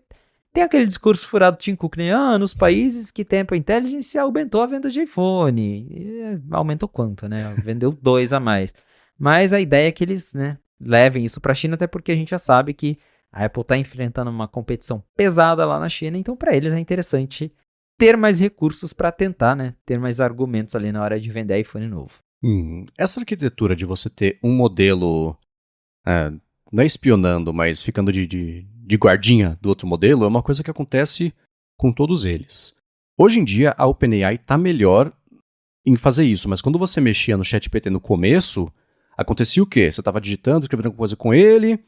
tem aquele discurso furado do Tim Cook, né? Nos países que tem Apple Intelligence aumentou a venda de iPhone. E aumentou quanto, né? Vendeu 2 a mais. Mas a ideia é que eles, né, levem isso para a China, até porque a gente já sabe que a Apple está enfrentando uma competição pesada lá na China, então para eles é interessante ter mais recursos para tentar, né, ter mais argumentos ali na hora de vender iPhone novo. Essa arquitetura de você ter um modelo, não é espionando, mas ficando de guardinha do outro modelo, é uma coisa que acontece com todos eles. Hoje em dia, a OpenAI está melhor em fazer isso, mas quando você mexia no ChatGPT no começo, acontecia o quê? Você estava digitando, escrevendo alguma coisa com ele,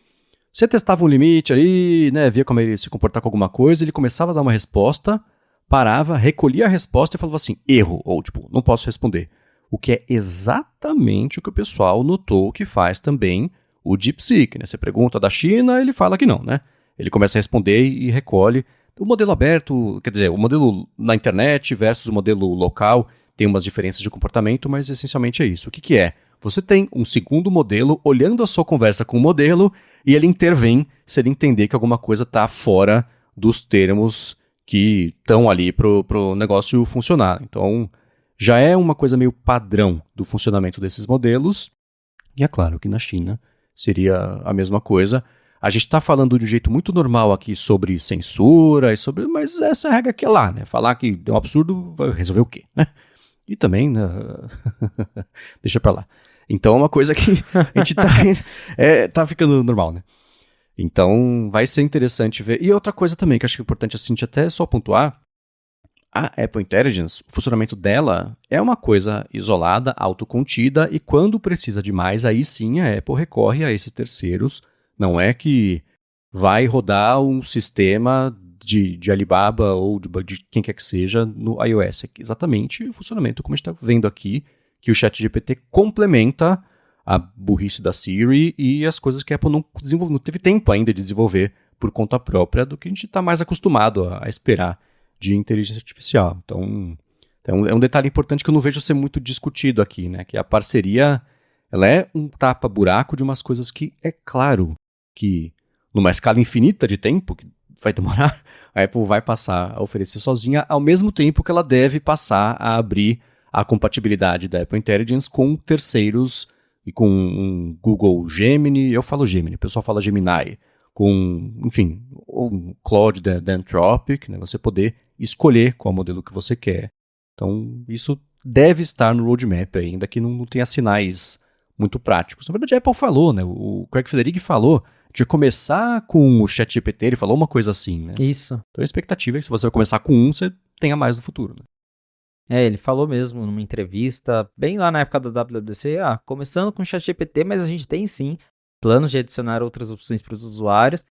você testava um limite ali, né, via como ele se comportar com alguma coisa, ele começava a dar uma resposta, parava, recolhia a resposta e falava assim, erro, ou tipo, não posso responder. O que é exatamente o que o pessoal notou que faz também o DeepSeek, né? Você pergunta da China, ele fala que não, né? Ele começa a responder e recolhe. O modelo aberto, quer dizer, o modelo na internet versus o modelo local tem umas diferenças de comportamento, mas essencialmente é isso. O que é? Você tem um segundo modelo olhando a sua conversa com o modelo e ele intervém se ele entender que alguma coisa está fora dos termos que estão ali para o negócio funcionar. Então, já é uma coisa meio padrão do funcionamento desses modelos. E é claro que na China seria a mesma coisa. A gente está falando de um jeito muito normal aqui sobre censura, e sobre, mas essa regra que é lá, né? Falar que é um absurdo, vai resolver o quê, né? E também, deixa pra lá. Então é uma coisa que a gente tá ficando normal, né? Então vai ser interessante ver. E outra coisa também que eu acho importante assim, até só pontuar, a Apple Intelligence, o funcionamento dela é uma coisa isolada, autocontida, e quando precisa de mais, aí sim a Apple recorre a esses terceiros. Não é que vai rodar um sistema de Alibaba ou de quem quer que seja no iOS. É exatamente o funcionamento como a gente está vendo aqui, que o ChatGPT complementa a burrice da Siri e as coisas que a Apple não teve tempo ainda de desenvolver por conta própria do que a gente está mais acostumado a esperar de inteligência artificial. Então é um detalhe importante que eu não vejo ser muito discutido aqui, né? Que a parceria ela é um tapa-buraco de umas coisas que é claro que numa escala infinita de tempo, que vai demorar, a Apple vai passar a oferecer sozinha, ao mesmo tempo que ela deve passar a abrir a compatibilidade da Apple Intelligence com terceiros e com um Google Gemini, eu falo Gemini, o pessoal fala Gemini, com, enfim, o Claude da Anthropic, né, você poder escolher qual modelo que você quer. Então, isso deve estar no roadmap ainda que não tenha sinais muito práticos. Na verdade, a Apple falou, né, o Craig Federighi falou de começar com o ChatGPT, ele falou uma coisa assim, né? Isso. Então a expectativa é que se você vai começar com um, você tenha mais no futuro, né? Ele falou mesmo numa entrevista, bem lá na época da WWDC, começando com o ChatGPT, mas a gente tem sim planos de adicionar outras opções para os usuários.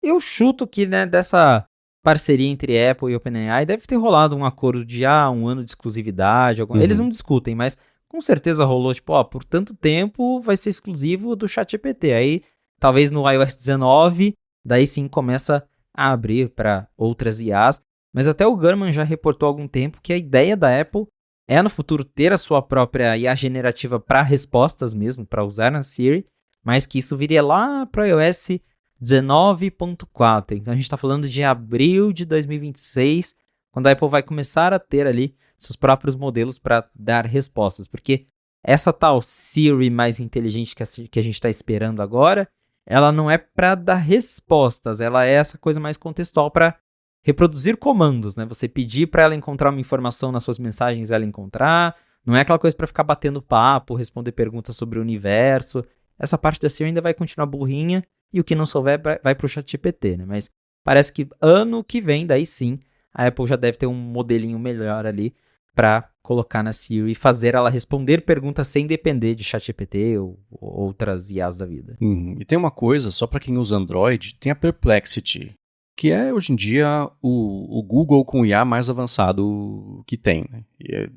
Eu chuto que, né, dessa parceria entre Apple e OpenAI deve ter rolado um acordo de um ano de exclusividade. Eles não discutem, mas com certeza rolou, tipo, por tanto tempo vai ser exclusivo do ChatGPT. Aí, talvez no iOS 19, daí sim começa a abrir para outras IAs. Mas até o Gurman já reportou há algum tempo que a ideia da Apple é no futuro ter a sua própria IA generativa para respostas mesmo, para usar na Siri, mas que isso viria lá para o iOS 19.4. Então a gente está falando de abril de 2026, quando a Apple vai começar a ter ali seus próprios modelos para dar respostas. Porque essa tal Siri mais inteligente que a gente está esperando agora, ela não é para dar respostas, ela é essa coisa mais contextual para reproduzir comandos, né? Você pedir para ela encontrar uma informação nas suas mensagens, ela encontrar. Não é aquela coisa para ficar batendo papo, responder perguntas sobre o universo. Essa parte da Siri ainda vai continuar burrinha e o que não souber vai para o ChatGPT, né? Mas parece que ano que vem, daí sim, a Apple já deve ter um modelinho melhor ali para colocar na Siri e fazer ela responder perguntas sem depender de ChatGPT ou outras IAs da vida. E tem uma coisa, só para quem usa Android, tem a Perplexity, que é hoje em dia o Google com o IA mais avançado que tem. Né?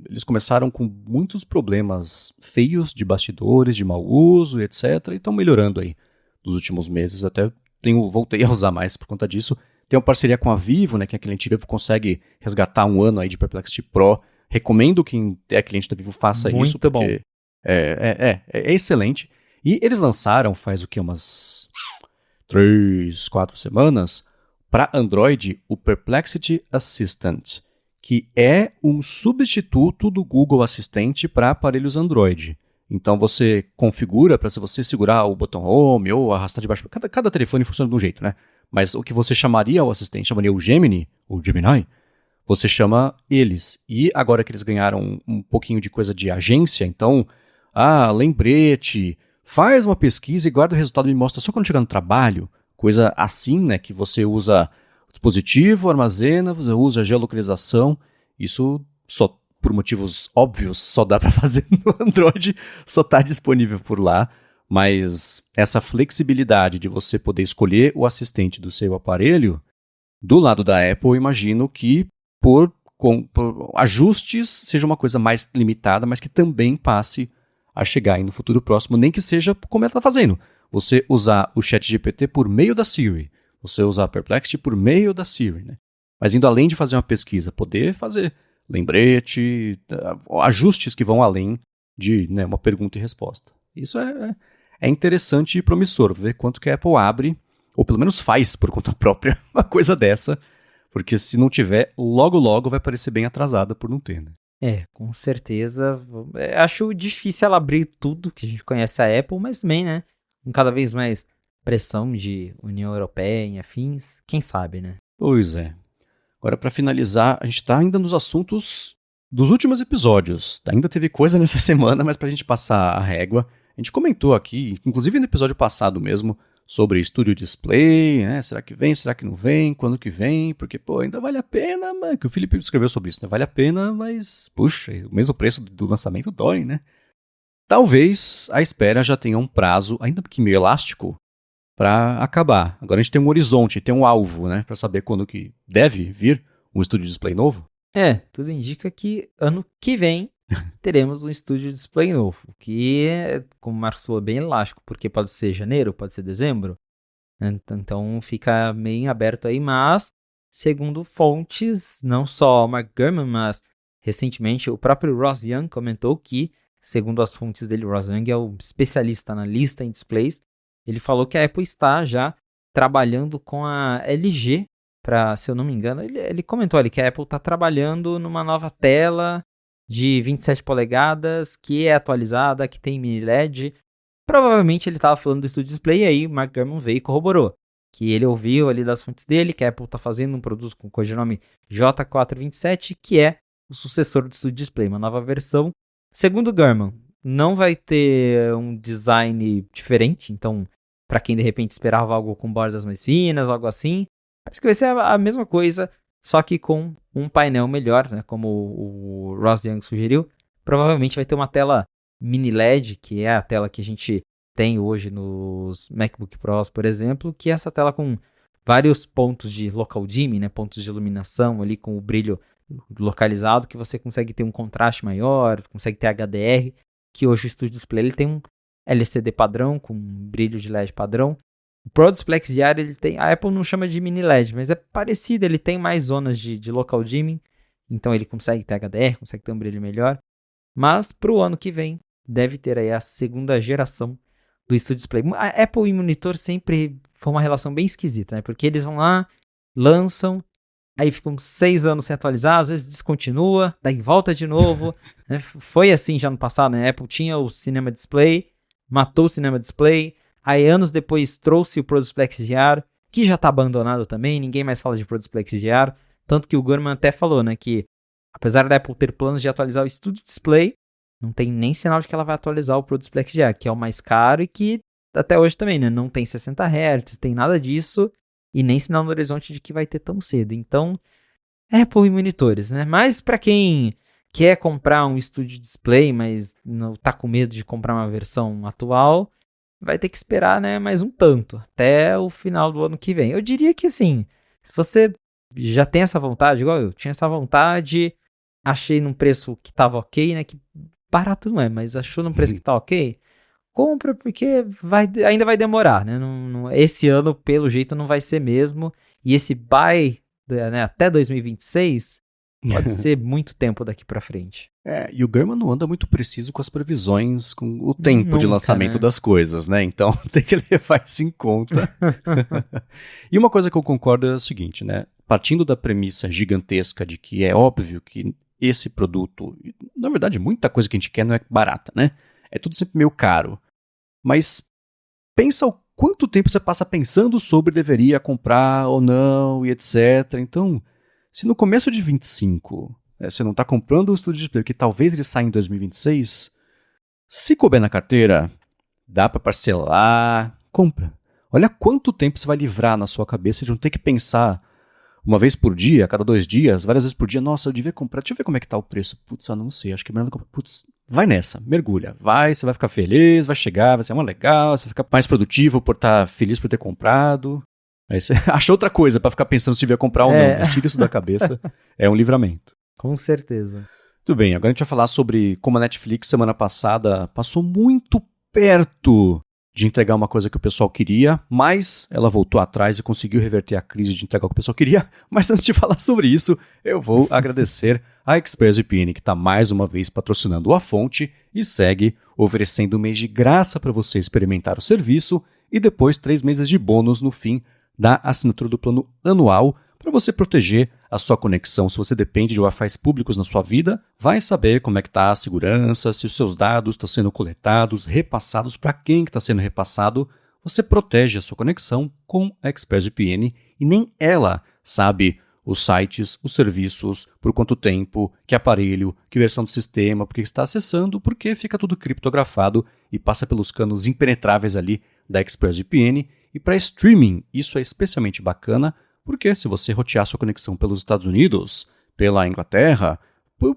Eles começaram com muitos problemas feios de bastidores, de mau uso, etc. E estão melhorando aí nos últimos meses. Até voltei a usar mais por conta disso. Tem uma parceria com a Vivo, né, que a cliente Vivo consegue resgatar um ano aí de Perplexity Pro. Recomendo quem é cliente da Vivo faça muito isso. Muito bom. É excelente. E eles lançaram faz o que? Umas 3, 4 semanas para Android o Perplexity Assistant, que é um substituto do Google Assistente para aparelhos Android. Então você configura para se você segurar o botão home ou arrastar de baixo. Cada telefone funciona de um jeito, né? Mas o que você chamaria o assistente, chamaria o Gemini, ou Gemini, você chama eles. E agora que eles ganharam um pouquinho de coisa de agência, então, lembrete, faz uma pesquisa e guarda o resultado e me mostra só quando chegar no trabalho. Coisa assim, né? Que você usa o dispositivo, armazena, você usa geolocalização. Isso só, por motivos óbvios, só dá para fazer no Android, só está disponível por lá. Mas essa flexibilidade de você poder escolher o assistente do seu aparelho, do lado da Apple, eu imagino que por ajustes seja uma coisa mais limitada, mas que também passe a chegar aí no futuro próximo, nem que seja como ela está fazendo. Você usar o ChatGPT por meio da Siri, você usar a Perplexity por meio da Siri, né? Mas indo além de fazer uma pesquisa, poder fazer lembrete, ajustes que vão além de, né, uma pergunta e resposta. Isso é interessante e promissor, ver quanto que a Apple abre, ou pelo menos faz por conta própria, uma coisa dessa, porque se não tiver, logo logo vai parecer bem atrasada por não ter, né? Com certeza. Acho difícil ela abrir tudo que a gente conhece a Apple, mas também, né, com cada vez mais pressão de União Europeia e afins, quem sabe, né? Pois é. Agora, para finalizar, a gente está ainda nos assuntos dos últimos episódios. Ainda teve coisa nessa semana, mas para a gente passar a régua, a gente comentou aqui, inclusive no episódio passado mesmo, sobre Studio Display, né? Será que vem, será que não vem, quando que vem? Porque, ainda vale a pena, que o Felipe escreveu sobre isso, né? Vale a pena, mas, puxa, o mesmo preço do lançamento dói, né? Talvez a espera já tenha um prazo, ainda que meio elástico, para acabar. Agora a gente tem um horizonte, tem um alvo, né? Para saber quando que deve vir um Studio Display novo. Tudo indica que ano que vem teremos um Studio Display novo, que é, como o Marcos falou, bem elástico, porque pode ser janeiro, pode ser dezembro, então fica meio aberto aí, mas segundo fontes, não só o Mark Gurman, mas recentemente o próprio Ross Young comentou que, segundo as fontes dele, o Ross Young é o especialista na lista em displays, ele falou que a Apple está já trabalhando com a LG, se eu não me engano, ele comentou ali que a Apple está trabalhando numa nova tela de 27 polegadas, que é atualizada, que tem mini LED. Provavelmente ele estava falando do Studio Display, e aí o Mark Gurman veio e corroborou. Que ele ouviu ali das fontes dele, que a Apple está fazendo um produto com codinome J427, que é o sucessor do Studio Display, uma nova versão. Segundo o Gurman, não vai ter um design diferente, então, para quem de repente esperava algo com bordas mais finas, algo assim, parece que vai ser a mesma coisa, só que com um painel melhor, né? Como o Ross Young sugeriu. Provavelmente vai ter uma tela mini LED, que é a tela que a gente tem hoje nos MacBook Pros, por exemplo, que é essa tela com vários pontos de local dimming, né? Pontos de iluminação ali com o brilho localizado, que você consegue ter um contraste maior, consegue ter HDR, que hoje o Studio Display ele tem um LCD padrão, com brilho de LED padrão. O Pro Display XDR, ele tem, a Apple não chama de mini LED, mas é parecido, ele tem mais zonas de local dimming, então ele consegue ter HDR, consegue ter um brilho melhor. Mas para o ano que vem, deve ter aí a segunda geração do Studio Display. A Apple e Monitor sempre foi uma relação bem esquisita, né? Porque eles vão lá, lançam, aí ficam 6 anos sem atualizar, às vezes descontinua, daí volta de novo. Né? Foi assim já no passado, né? A Apple tinha o Cinema Display, matou o Cinema Display, aí anos depois trouxe o Pro Display XDR, que já está abandonado também, ninguém mais fala de Pro Display XDR, tanto que o Gurman até falou, né, que apesar da Apple ter planos de atualizar o Studio Display, não tem nem sinal de que ela vai atualizar o Pro Display XDR, que é o mais caro e que até hoje também, né, não tem 60 Hz, tem nada disso, e nem sinal no horizonte de que vai ter tão cedo. Então, Apple e monitores, né? Mas para quem quer comprar um Studio Display, mas não tá com medo de comprar uma versão atual, vai ter que esperar, né, mais um tanto, até o final do ano que vem. Eu diria que assim, se você já tem essa vontade, igual eu tinha essa vontade, achei num preço que tava ok, né, que barato não é, mas achou num preço que tá ok, compra porque ainda vai demorar, né, esse ano pelo jeito não vai ser mesmo, e esse buy, né, até 2026 pode ser muito tempo daqui pra frente. E o Gurman não anda muito preciso com as previsões, com o tempo Nunca, de lançamento, né, das coisas, né? Então tem que levar isso em conta. E uma coisa que eu concordo é o seguinte, né? Partindo da premissa gigantesca de que é óbvio que esse produto, na verdade muita coisa que a gente quer não é barata, né? é tudo sempre meio caro. Mas pensa o quanto tempo você passa pensando sobre deveria comprar ou não e etc. Então, se no começo de 25 você não está comprando o Studio Display, que talvez ele saia em 2026, se couber na carteira, dá para parcelar, compra. Olha quanto tempo você vai livrar na sua cabeça de não ter que pensar uma vez por dia, a cada 2 dias, várias vezes por dia, nossa, eu devia comprar, deixa eu ver como é que tá o preço. Putz, eu não sei, acho que é melhor não comprar. Putz, vai nessa, mergulha. Vai, você vai ficar feliz, vai chegar, vai ser uma legal, você vai ficar mais produtivo por estar feliz por ter comprado. Aí você acha outra coisa pra ficar pensando se devia comprar ou não. Mas tira isso da cabeça, é um livramento. Com certeza. Tudo bem, agora a gente vai falar sobre como a Netflix semana passada passou muito perto de entregar uma coisa que o pessoal queria, mas ela voltou atrás e conseguiu reverter a crise de entregar o que o pessoal queria. Mas antes de falar sobre isso, eu vou agradecer a ExpressVPN, que está mais uma vez patrocinando a fonte e segue oferecendo um mês de graça para você experimentar o serviço e depois 3 meses de bônus no fim da assinatura do plano anual para você proteger a sua conexão. Se você depende de Wi-Fi públicos na sua vida, vai saber como é que está a segurança, se os seus dados estão sendo coletados, repassados, para quem que está sendo repassado. Você protege a sua conexão com a ExpressVPN e nem ela sabe os sites, os serviços, por quanto tempo, que aparelho, que versão do sistema, por que está acessando, porque fica tudo criptografado e passa pelos canos impenetráveis ali da ExpressVPN. E para streaming, isso é especialmente bacana, porque se você rotear sua conexão pelos Estados Unidos, pela Inglaterra,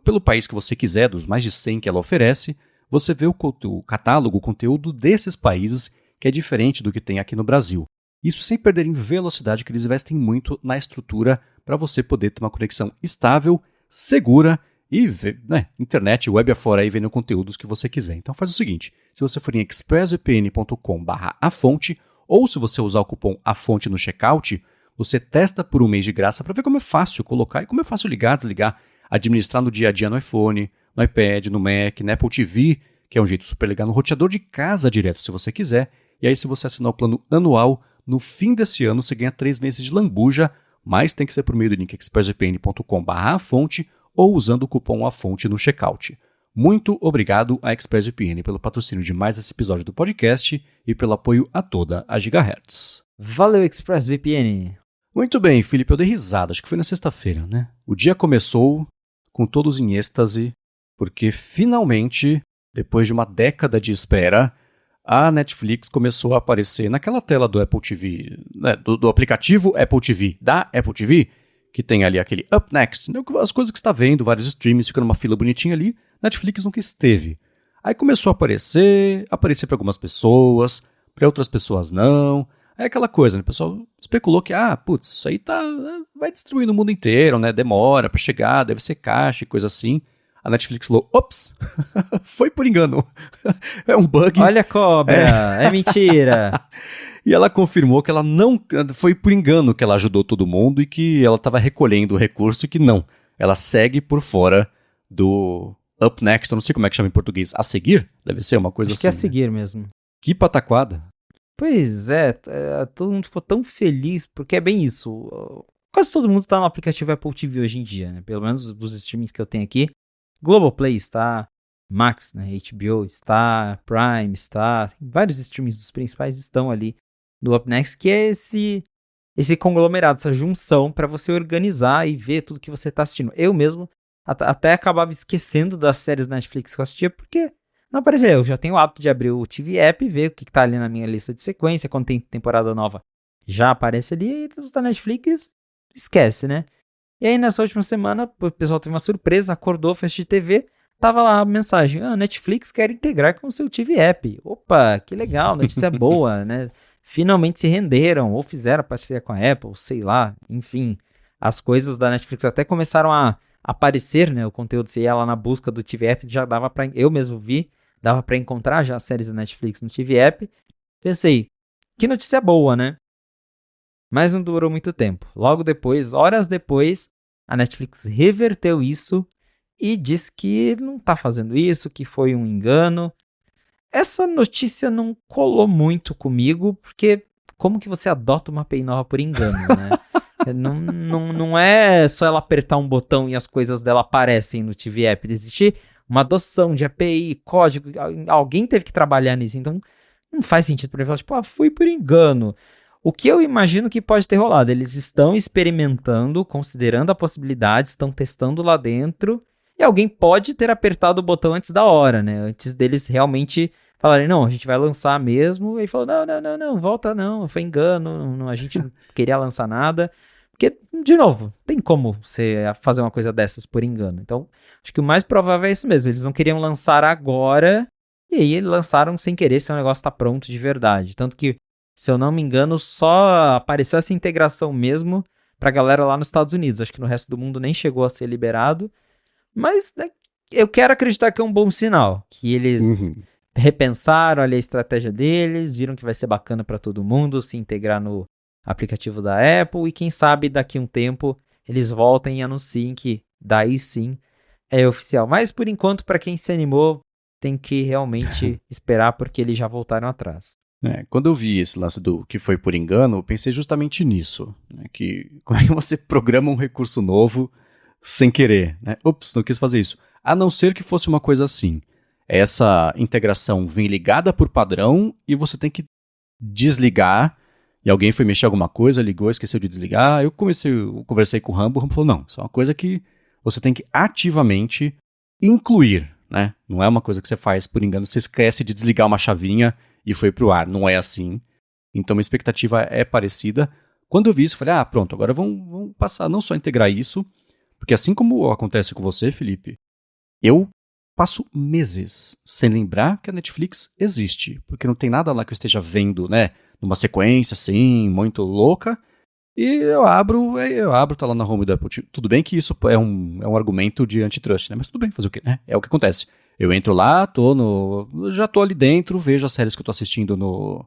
pelo país que você quiser, dos mais de 100 que ela oferece, você vê o catálogo, o conteúdo desses países, que é diferente do que tem aqui no Brasil. Isso sem perder em velocidade, que eles investem muito na estrutura para você poder ter uma conexão estável, segura e ver, internet, web afora aí, vendo conteúdos que você quiser. Então faz o seguinte, se você for em expressvpn.com/afonte ou se você usar o cupom AFONTE no checkout, você testa por um mês de graça para ver como é fácil colocar e como é fácil ligar, desligar, administrar no dia a dia no iPhone, no iPad, no Mac, na Apple TV, que é um jeito super legal, no roteador de casa direto, se você quiser. E aí, se você assinar o plano anual, no fim desse ano você ganha 3 meses de lambuja, mas tem que ser por meio do link expressvpn.com/afonte ou usando o cupom AFONTE no checkout. Muito obrigado à ExpressVPN pelo patrocínio de mais esse episódio do podcast e pelo apoio a toda a Gigahertz. Valeu, ExpressVPN! Muito bem, Felipe, eu dei risada, acho que foi na sexta-feira, né? O dia começou com todos em êxtase, porque finalmente, depois de uma década de espera, a Netflix começou a aparecer naquela tela do Apple TV, né, do aplicativo Apple TV, da Apple TV, que tem ali aquele Up Next, né, as coisas que você está vendo, vários streams, fica numa fila bonitinha ali, Netflix nunca esteve. Aí começou a aparecer para algumas pessoas, para outras pessoas não. É aquela coisa, né? O pessoal especulou que, isso aí vai distribuir no mundo inteiro, né? Demora para chegar, deve ser caixa e coisa assim. A Netflix falou, ops, foi por engano. É um bug. Olha a cobra, é mentira. E ela confirmou que ela não, foi por engano que ela ajudou todo mundo e que ela estava recolhendo o recurso e que não. Ela segue por fora do Up Next, eu não sei como é que chama em português, a seguir? Deve ser uma coisa Acho assim. Que é a seguir mesmo. Que pataquada. Pois é, todo mundo ficou tão feliz, porque é bem isso. Quase todo mundo tá no aplicativo Apple TV hoje em dia, né? Pelo menos dos streamings que eu tenho aqui. Globoplay está, Max, né? HBO está, Prime está, vários streamings dos principais estão ali no Up Next, que é esse conglomerado, essa junção para você organizar e ver tudo que você está assistindo. Eu mesmo até acabava esquecendo das séries da Netflix que eu assistia, porque não aparecia. Eu já tenho o hábito de abrir o TV App e ver o que tá ali na minha lista de sequência, quando tem temporada nova já aparece ali, e os da Netflix esquece, né? E aí nessa última semana o pessoal teve uma surpresa, acordou, fez de TV, tava lá a mensagem, Netflix quer integrar com o seu TV App. Opa, que legal, notícia boa, né? Finalmente se renderam, ou fizeram parceria com a Apple, sei lá, enfim. As coisas da Netflix até começaram a aparecer, né? O conteúdo, se ia lá na busca do TV App, já dava pra... Eu mesmo vi, dava pra encontrar já as séries da Netflix no TV App. Pensei, que notícia boa, né? Mas não durou muito tempo. Logo depois, horas depois, a Netflix reverteu isso e disse que não tá fazendo isso, que foi um engano. Essa notícia não colou muito comigo, porque como que você adota uma API nova por engano, né? não é só ela apertar um botão e as coisas dela aparecem no TV App. Existe uma adoção de API, código, alguém teve que trabalhar nisso, então não faz sentido para ele falar, tipo, fui por engano. O que eu imagino que pode ter rolado, eles estão experimentando, considerando a possibilidade, estão testando lá dentro, e alguém pode ter apertado o botão antes da hora, né? Antes deles realmente falarem, não, a gente vai lançar mesmo, e falou, não, volta não, foi engano, não, a gente não queria lançar nada. Porque, de novo, tem como você fazer uma coisa dessas por engano. Então, acho que o mais provável é isso mesmo. Eles não queriam lançar agora, e aí eles lançaram sem querer, se o negócio tá pronto de verdade. Tanto que, se eu não me engano, só apareceu essa integração mesmo pra galera lá nos Estados Unidos. Acho que no resto do mundo nem chegou a ser liberado. Mas né, eu quero acreditar que é um bom sinal. Que eles repensaram ali a estratégia deles, viram que vai ser bacana pra todo mundo se integrar no aplicativo da Apple, e quem sabe daqui a um tempo eles voltem e anunciem que daí sim é oficial. Mas por enquanto, para quem se animou, tem que realmente esperar, porque eles já voltaram atrás. Quando eu vi esse lance do que foi por engano, eu pensei justamente nisso, né, que como é que você programa um recurso novo sem querer, né? Ups, não quis fazer isso. A não ser que fosse uma coisa assim. Essa integração vem ligada por padrão e você tem que desligar. E alguém foi mexer alguma coisa, ligou, esqueceu de desligar. Eu conversei com o Rambo falou, não, isso é uma coisa que você tem que ativamente incluir, né? Não é uma coisa que você faz por engano, você esquece de desligar uma chavinha e foi pro ar, não é assim. Então a expectativa é parecida. Quando eu vi isso, eu falei, pronto, agora vamos passar não só a integrar isso, porque assim como acontece com você, Felipe, eu passo meses sem lembrar que a Netflix existe, porque não tem nada lá que eu esteja vendo, né? Numa sequência, assim, muito louca, e eu abro, tá lá na home do Apple TV. Tudo bem que isso é um argumento de antitrust, né? Mas tudo bem, fazer o quê, né? É o que acontece. Eu entro lá, já tô ali dentro, vejo as séries que eu tô assistindo no,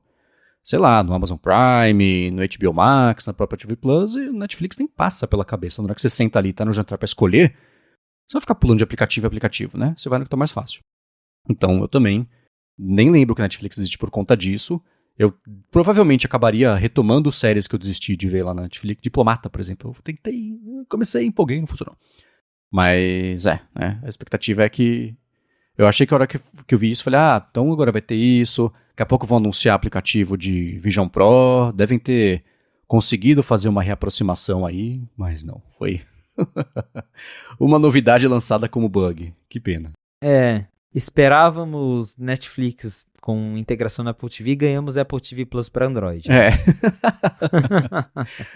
sei lá, no Amazon Prime, no HBO Max, na própria TV Plus, e o Netflix nem passa pela cabeça. Na hora que você senta ali e tá no jantar pra escolher, você vai ficar pulando de aplicativo em aplicativo, né? Você vai no que tá mais fácil. Então, eu também nem lembro que a Netflix existe por conta disso. Eu provavelmente acabaria retomando séries que eu desisti de ver lá na Netflix. Diplomata, por exemplo. Eu tentei, comecei, empolguei, não funcionou. Mas, né, a expectativa é que... Eu achei que a hora que eu vi isso, falei, então agora vai ter isso. Daqui a pouco vão anunciar aplicativo de Vision Pro. Devem ter conseguido fazer uma reaproximação aí, mas não, foi uma novidade lançada como bug. Que pena. Esperávamos Netflix com integração na Apple TV e ganhamos Apple TV Plus para Android.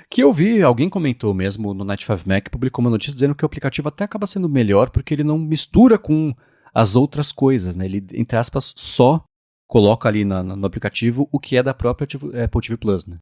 Que eu vi, alguém comentou mesmo no Night 5 Mac, publicou uma notícia dizendo que o aplicativo até acaba sendo melhor porque ele não mistura com as outras coisas, né? Ele, entre aspas, só coloca ali no aplicativo o que é da própria Apple TV Plus, né?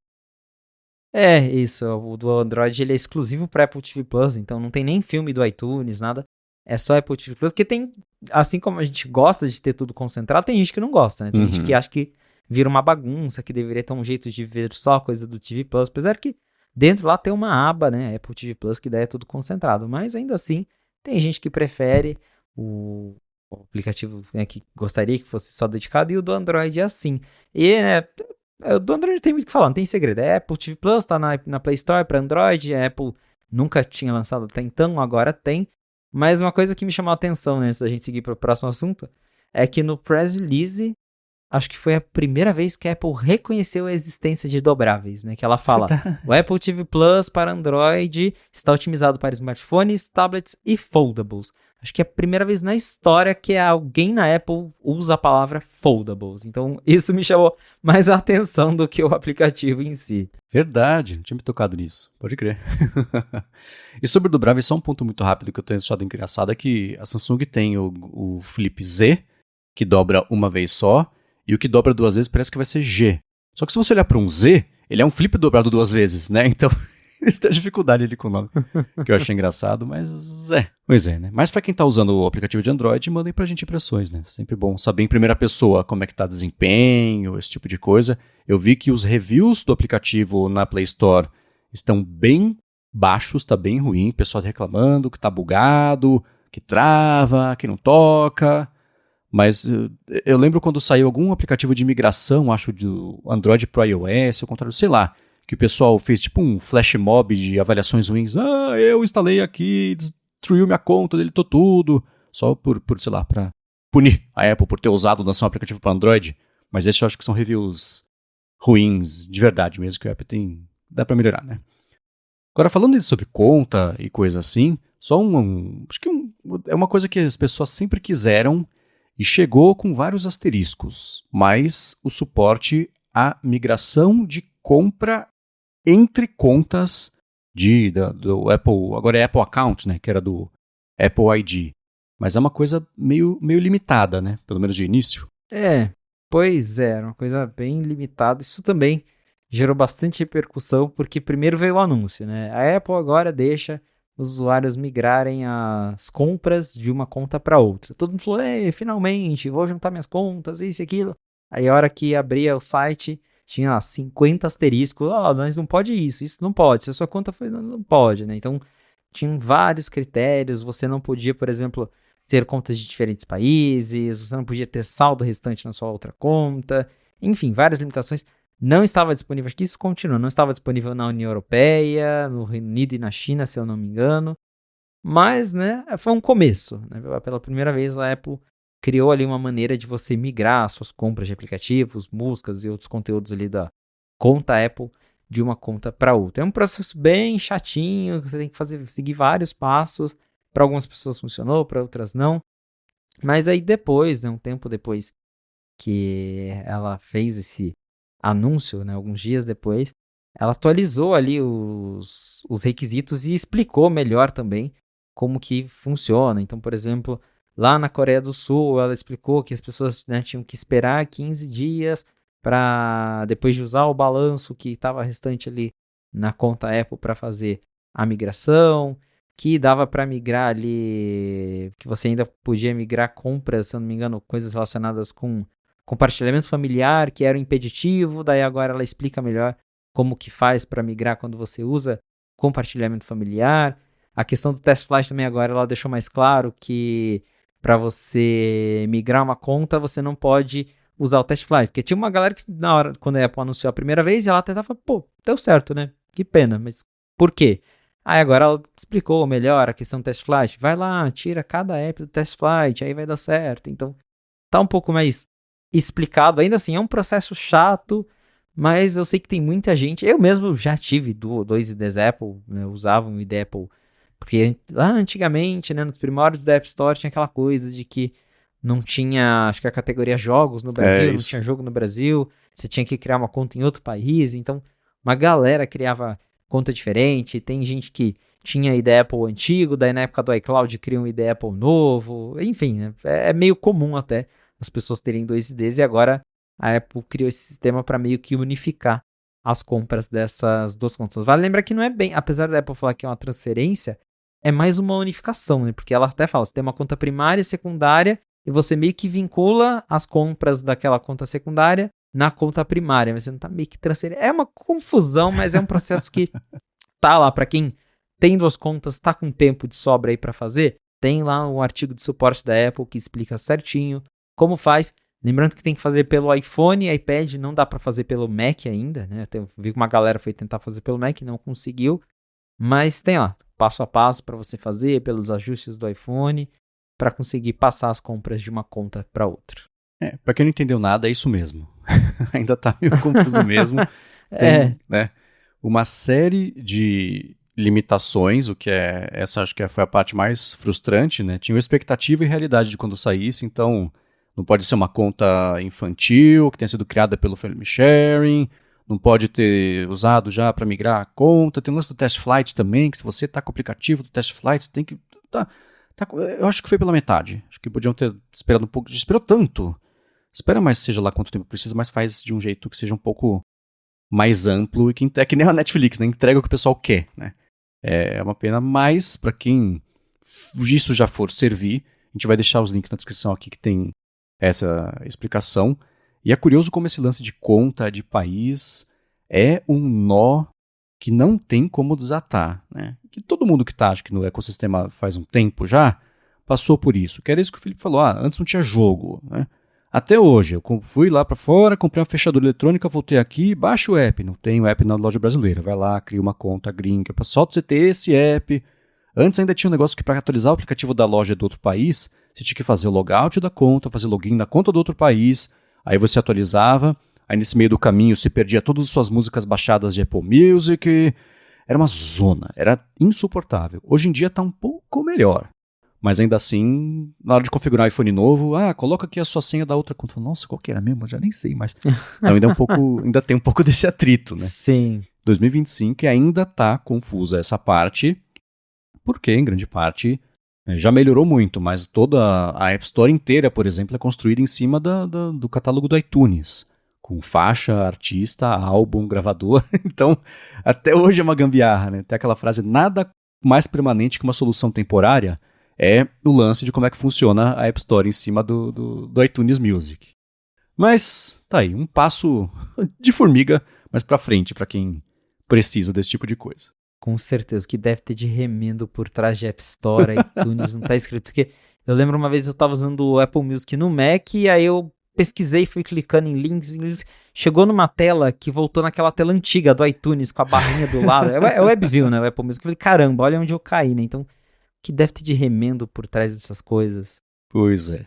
Isso. O do Android ele é exclusivo para Apple TV Plus, então não tem nem filme do iTunes, nada. É só Apple TV Plus, que tem, assim como a gente gosta de ter tudo concentrado, tem gente que não gosta, né? Tem gente que acha que vira uma bagunça, que deveria ter um jeito de ver só coisa do TV Plus, apesar que dentro lá tem uma aba, né? Apple TV Plus, que daí é tudo concentrado. Mas ainda assim, tem gente que prefere o aplicativo, né, que gostaria que fosse só dedicado, e o do Android é assim. E, né, o do Android não tem muito o que falar, não tem segredo. É Apple TV Plus, tá na Play Store para Android, a Apple nunca tinha lançado até então, agora tem. Mas uma coisa que me chamou a atenção, né, antes da gente seguir para o próximo assunto, é que no press release, acho que foi a primeira vez que a Apple reconheceu a existência de dobráveis, né? Que ela fala, o Apple TV Plus para Android está otimizado para smartphones, tablets e foldables. Acho que é a primeira vez na história que alguém na Apple usa a palavra foldables. Então, isso me chamou mais a atenção do que o aplicativo em si. Verdade, não tinha me tocado nisso. Pode crer. E sobre o dobráveis, só um ponto muito rápido que eu tenho achado engraçado é que a Samsung tem o Flip Z, que dobra uma vez só, e o que dobra duas vezes parece que vai ser G. Só que se você olhar para um Z, ele é um flip dobrado duas vezes, né? Então, eles têm dificuldade ali com o nome, que eu achei engraçado, mas Pois é, né? Mas para quem tá usando o aplicativo de Android, mandem pra gente impressões, né? Sempre bom saber em primeira pessoa como é que tá desempenho, esse tipo de coisa. Eu vi que os reviews do aplicativo na Play Store estão bem baixos, tá bem ruim, pessoal reclamando que tá bugado, que trava, que não toca. Mas eu lembro quando saiu algum aplicativo de migração, acho do Android pro iOS, ao contrário, sei lá, que o pessoal fez tipo um flash mob de avaliações ruins. Eu instalei aqui, destruiu minha conta, deletou tudo. Só por sei lá, pra punir a Apple por ter ousado lançar um aplicativo para Android. Mas esses eu acho que são reviews ruins, de verdade mesmo, que o app tem... dá pra melhorar, né? Agora, falando sobre conta e coisa assim, só acho que é uma coisa que as pessoas sempre quiseram e chegou com vários asteriscos, mas o suporte à migração de compra entre contas do Apple, agora é Apple Account, né, que era do Apple ID. Mas é uma coisa meio limitada, né, pelo menos de início. Pois é, era uma coisa bem limitada. Isso também gerou bastante repercussão, porque primeiro veio o anúncio, né? A Apple agora deixa os usuários migrarem as compras de uma conta para outra. Todo mundo falou, finalmente, vou juntar minhas contas, isso e aquilo. Aí a hora que abria o site, tinha lá 50 asteriscos, mas não pode isso não pode. Se a sua conta foi, não pode, né? Então, tinham vários critérios, você não podia, por exemplo, ter contas de diferentes países, você não podia ter saldo restante na sua outra conta, enfim, várias limitações. Não estava disponível, acho que isso continua, não estava disponível na União Europeia, no Reino Unido e na China, se eu não me engano. Mas, né, foi um começo. Né? Pela primeira vez, a Apple criou ali uma maneira de você migrar suas compras de aplicativos, músicas e outros conteúdos ali da conta Apple de uma conta para outra. É um processo bem chatinho, você tem que seguir vários passos. Para algumas pessoas funcionou, para outras não. Mas aí depois, né, um tempo depois que ela fez esse anúncio, né, alguns dias depois, ela atualizou ali os requisitos e explicou melhor também como que funciona. Então, por exemplo, lá na Coreia do Sul, ela explicou que as pessoas, né, tinham que esperar 15 dias para, depois de usar o balanço que estava restante ali na conta Apple para fazer a migração, que dava para migrar ali, que você ainda podia migrar compras, se eu não me engano, coisas relacionadas com compartilhamento familiar, que era um impeditivo, daí agora ela explica melhor como que faz para migrar quando você usa compartilhamento familiar. A questão do test flight também agora ela deixou mais claro que para você migrar uma conta, você não pode usar o test flight, porque tinha uma galera que na hora, quando a Apple anunciou a primeira vez, ela até tava, deu certo, né? Que pena, mas por quê? Aí agora ela explicou melhor a questão do test flight. Vai lá, tira cada app do test flight, aí vai dar certo. Então, tá um pouco mais explicado. Ainda assim, é um processo chato, mas eu sei que tem muita gente. Eu mesmo já tive dois IDs Apple, né, eu usava um ID Apple, porque lá antigamente, né, nos primórdios da App Store, tinha aquela coisa de que não tinha, acho que a categoria jogos no Brasil, não tinha jogo no Brasil, você tinha que criar uma conta em outro país, então uma galera criava conta diferente, tem gente que tinha ID Apple antigo, daí na época do iCloud cria um ID Apple novo, enfim, né, é meio comum até as pessoas terem dois IDs, e agora a Apple criou esse sistema para meio que unificar as compras dessas duas contas. Vale lembrar que não é bem, apesar da Apple falar que é uma transferência, é mais uma unificação, né? Porque ela até fala, você tem uma conta primária e secundária, e você meio que vincula as compras daquela conta secundária na conta primária, mas você não tá meio que transferindo. É uma confusão, mas é um processo que tá lá para quem tem duas contas, tá com tempo de sobra aí para fazer, tem lá um artigo de suporte da Apple que explica certinho como faz. Lembrando que tem que fazer pelo iPhone e iPad, não dá para fazer pelo Mac ainda, né? Eu vi que uma galera foi tentar fazer pelo Mac, não conseguiu, mas tem lá, passo a passo para você fazer, pelos ajustes do iPhone, para conseguir passar as compras de uma conta para outra. Para quem não entendeu nada, é isso mesmo. Ainda tá meio confuso mesmo. Tem, né, uma série de limitações, o que essa acho que foi a parte mais frustrante, né? Tinha uma expectativa e realidade de quando saísse, então não pode ser uma conta infantil que tenha sido criada pelo Family Sharing, não pode ter usado já para migrar a conta. Tem o lance do Test Flight também, que se você tá com o aplicativo do Test Flight, você tem que... eu acho que foi pela metade. Acho que podiam ter esperado um pouco. Esperou tanto. Espera mais, seja lá quanto tempo precisa, mas faz de um jeito que seja um pouco mais amplo e que é que nem a Netflix, né? Entrega o que o pessoal quer, né? É uma pena, mas para quem isso já for servir, a gente vai deixar os links na descrição aqui que tem essa explicação. E é curioso como esse lance de conta de país é um nó que não tem como desatar, né? Que todo mundo que está, acho que no ecossistema faz um tempo já, passou por isso. Que era isso que o Felipe falou, antes não tinha jogo, né? Até hoje, eu fui lá para fora, comprei uma fechadura eletrônica, voltei aqui, baixa o app, não tem o app na loja brasileira, vai lá, cria uma conta gringa, só pra você ter esse app. Antes ainda tinha um negócio que para atualizar o aplicativo da loja do outro país, você tinha que fazer o logout da conta, fazer login na conta do outro país, aí você atualizava, aí nesse meio do caminho você perdia todas as suas músicas baixadas de Apple Music. Era uma zona, era insuportável. Hoje em dia tá um pouco melhor. Mas ainda assim, na hora de configurar o iPhone novo, coloca aqui a sua senha da outra conta. Nossa, qual que era mesmo? Eu já nem sei mais. Então ainda tem um pouco desse atrito, né? Sim. 2025 ainda tá confusa essa parte, porque em grande parte já melhorou muito, mas toda a App Store inteira, por exemplo, é construída em cima do catálogo do iTunes, com faixa, artista, álbum, gravador. Então, até hoje é uma gambiarra, né? Tem aquela frase, nada mais permanente que uma solução temporária, é o lance de como é que funciona a App Store em cima do iTunes Music. Mas tá aí, um passo de formiga, mas pra frente, pra quem precisa desse tipo de coisa. Com certeza, o que deve ter de remendo por trás de App Store, iTunes, não tá escrito. Porque eu lembro uma vez eu tava usando o Apple Music no Mac, e aí eu pesquisei, fui clicando em links, chegou numa tela que voltou naquela tela antiga do iTunes, com a barrinha do lado. É o WebView, né, o Apple Music. Eu falei, caramba, olha onde eu caí, né? Então, que deve ter de remendo por trás dessas coisas. Pois é.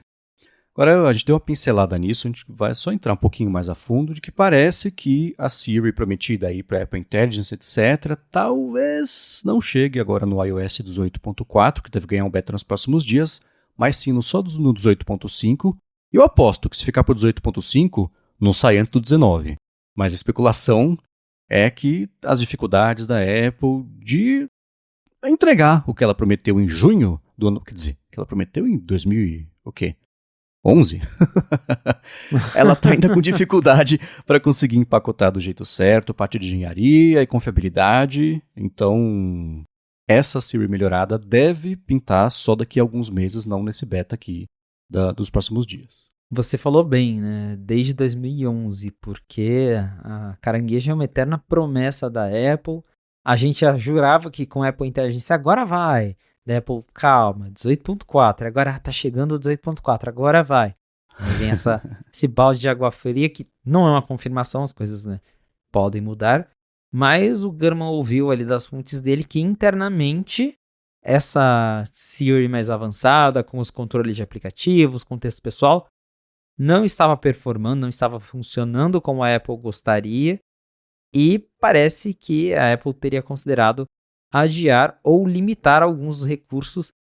Agora a gente deu uma pincelada nisso, a gente vai só entrar um pouquinho mais a fundo de que parece que a Siri prometida aí para Apple Intelligence, etc., talvez não chegue agora no iOS 18.4, que deve ganhar um beta nos próximos dias, mas sim só no 18.5. E eu aposto que se ficar para o 18.5, não sai antes do 19. Mas a especulação é que as dificuldades da Apple de entregar o que ela prometeu em junho do ano, quer dizer, que ela prometeu em 2000 e o quê? 11? Ela está ainda com dificuldade para conseguir empacotar do jeito certo, parte de engenharia e confiabilidade. Então, essa Siri melhorada deve pintar só daqui a alguns meses, não nesse beta aqui dos próximos dias. Você falou bem, né? Desde 2011, porque a carangueja é uma eterna promessa da Apple. A gente já jurava que com a Apple Intelligence agora vai. Da Apple, calma, 18.4, agora tá chegando o 18.4, agora vai. Aí vem esse balde de água fria que não é uma confirmação, as coisas, né, podem mudar. Mas o Gurman ouviu ali das fontes dele que internamente essa Siri mais avançada, com os controles de aplicativos, com texto pessoal, não estava performando, não estava funcionando como a Apple gostaria, e parece que a Apple teria considerado adiar ou limitar alguns recursos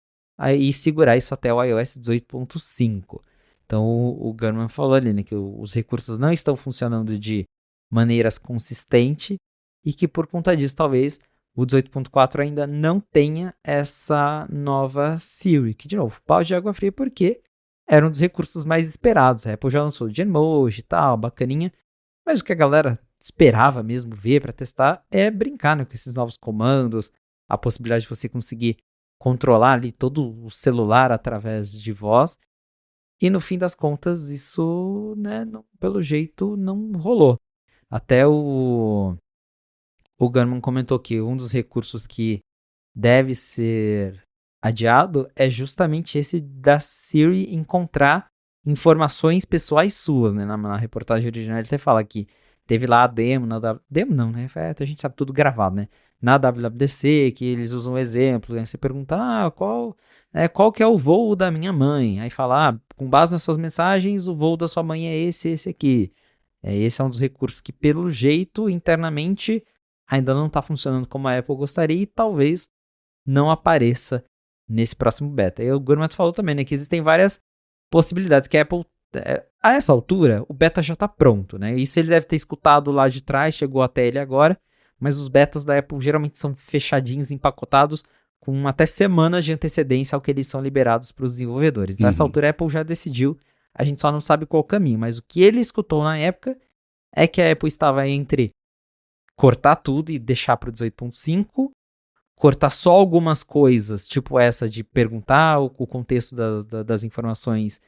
e segurar isso até o iOS 18.5. Então o Gurman falou ali, né, que os recursos não estão funcionando de maneiras consistentes e que por conta disso talvez o 18.4 ainda não tenha essa nova Siri, que de novo, balde de água fria porque era um dos recursos mais esperados. A Apple já lançou o Genmoji e tal, bacaninha. Mas o que a galera esperava mesmo ver para testar é brincar, né, com esses novos comandos, a possibilidade de você conseguir controlar ali todo o celular através de voz. E no fim das contas, isso, né, pelo jeito, não rolou. Até o Gurman comentou que um dos recursos que deve ser adiado é justamente esse da Siri encontrar informações pessoais suas, né? Na reportagem original ele até fala que teve lá a demo, demo não, né? A gente sabe tudo gravado, né? Na WWDC, que eles usam um exemplo, né? Você pergunta, qual que é o voo da minha mãe? Aí fala, com base nas suas mensagens, o voo da sua mãe é esse aqui. Esse é um dos recursos que, pelo jeito, internamente, ainda não está funcionando como a Apple gostaria e talvez não apareça nesse próximo beta. E o Gurman falou também, né, que existem várias possibilidades, que a Apple, a essa altura, o beta já está pronto, né? Isso ele deve ter escutado lá de trás, chegou até ele agora, mas os betas da Apple geralmente são fechadinhos, empacotados, com até semanas de antecedência ao que eles são liberados para os desenvolvedores. Nessa altura, a Apple já decidiu, a gente só não sabe qual o caminho, mas o que ele escutou na época é que a Apple estava entre cortar tudo e deixar para o 18.5, cortar só algumas coisas, tipo essa de perguntar o contexto das informações,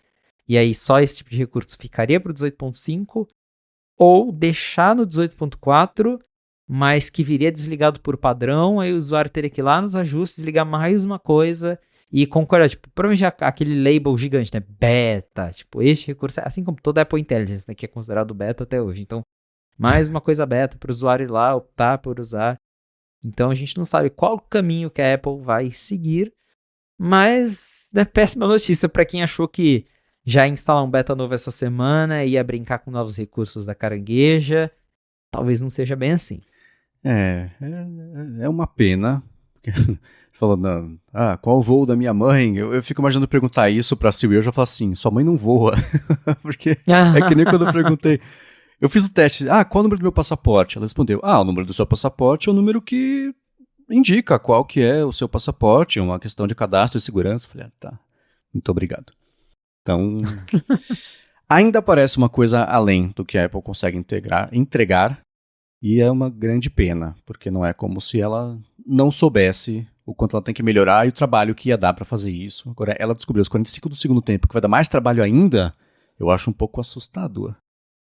e aí só esse tipo de recurso ficaria para o 18.5, ou deixar no 18.4, mas que viria desligado por padrão, aí o usuário teria que ir lá nos ajustes, ligar mais uma coisa e concordar, tipo, provavelmente aquele label gigante, né, beta, tipo, este recurso, assim como toda Apple Intelligence, né, que é considerado beta até hoje, então, mais uma coisa beta para o usuário ir lá, optar por usar. Então a gente não sabe qual caminho que a Apple vai seguir, Mas, né, péssima notícia para quem achou que já ia instalar um beta novo essa semana, ia brincar com novos recursos da carangueja. Talvez não seja bem assim. É uma pena. Falando, qual o voo da minha mãe? Eu fico imaginando perguntar isso pra Siri, eu já falo assim, sua mãe não voa. Porque é que nem quando eu perguntei. Eu fiz o teste, qual o número do meu passaporte? Ela respondeu, o número do seu passaporte é o número que indica qual que é o seu passaporte, uma questão de cadastro e segurança. Eu falei, tá, muito obrigado. Então, ainda parece uma coisa além do que a Apple consegue entregar, e é uma grande pena, porque não é como se ela não soubesse o quanto ela tem que melhorar e o trabalho que ia dar pra fazer isso. Agora, ela descobriu aos 45 do segundo tempo que vai dar mais trabalho ainda, eu acho um pouco assustador.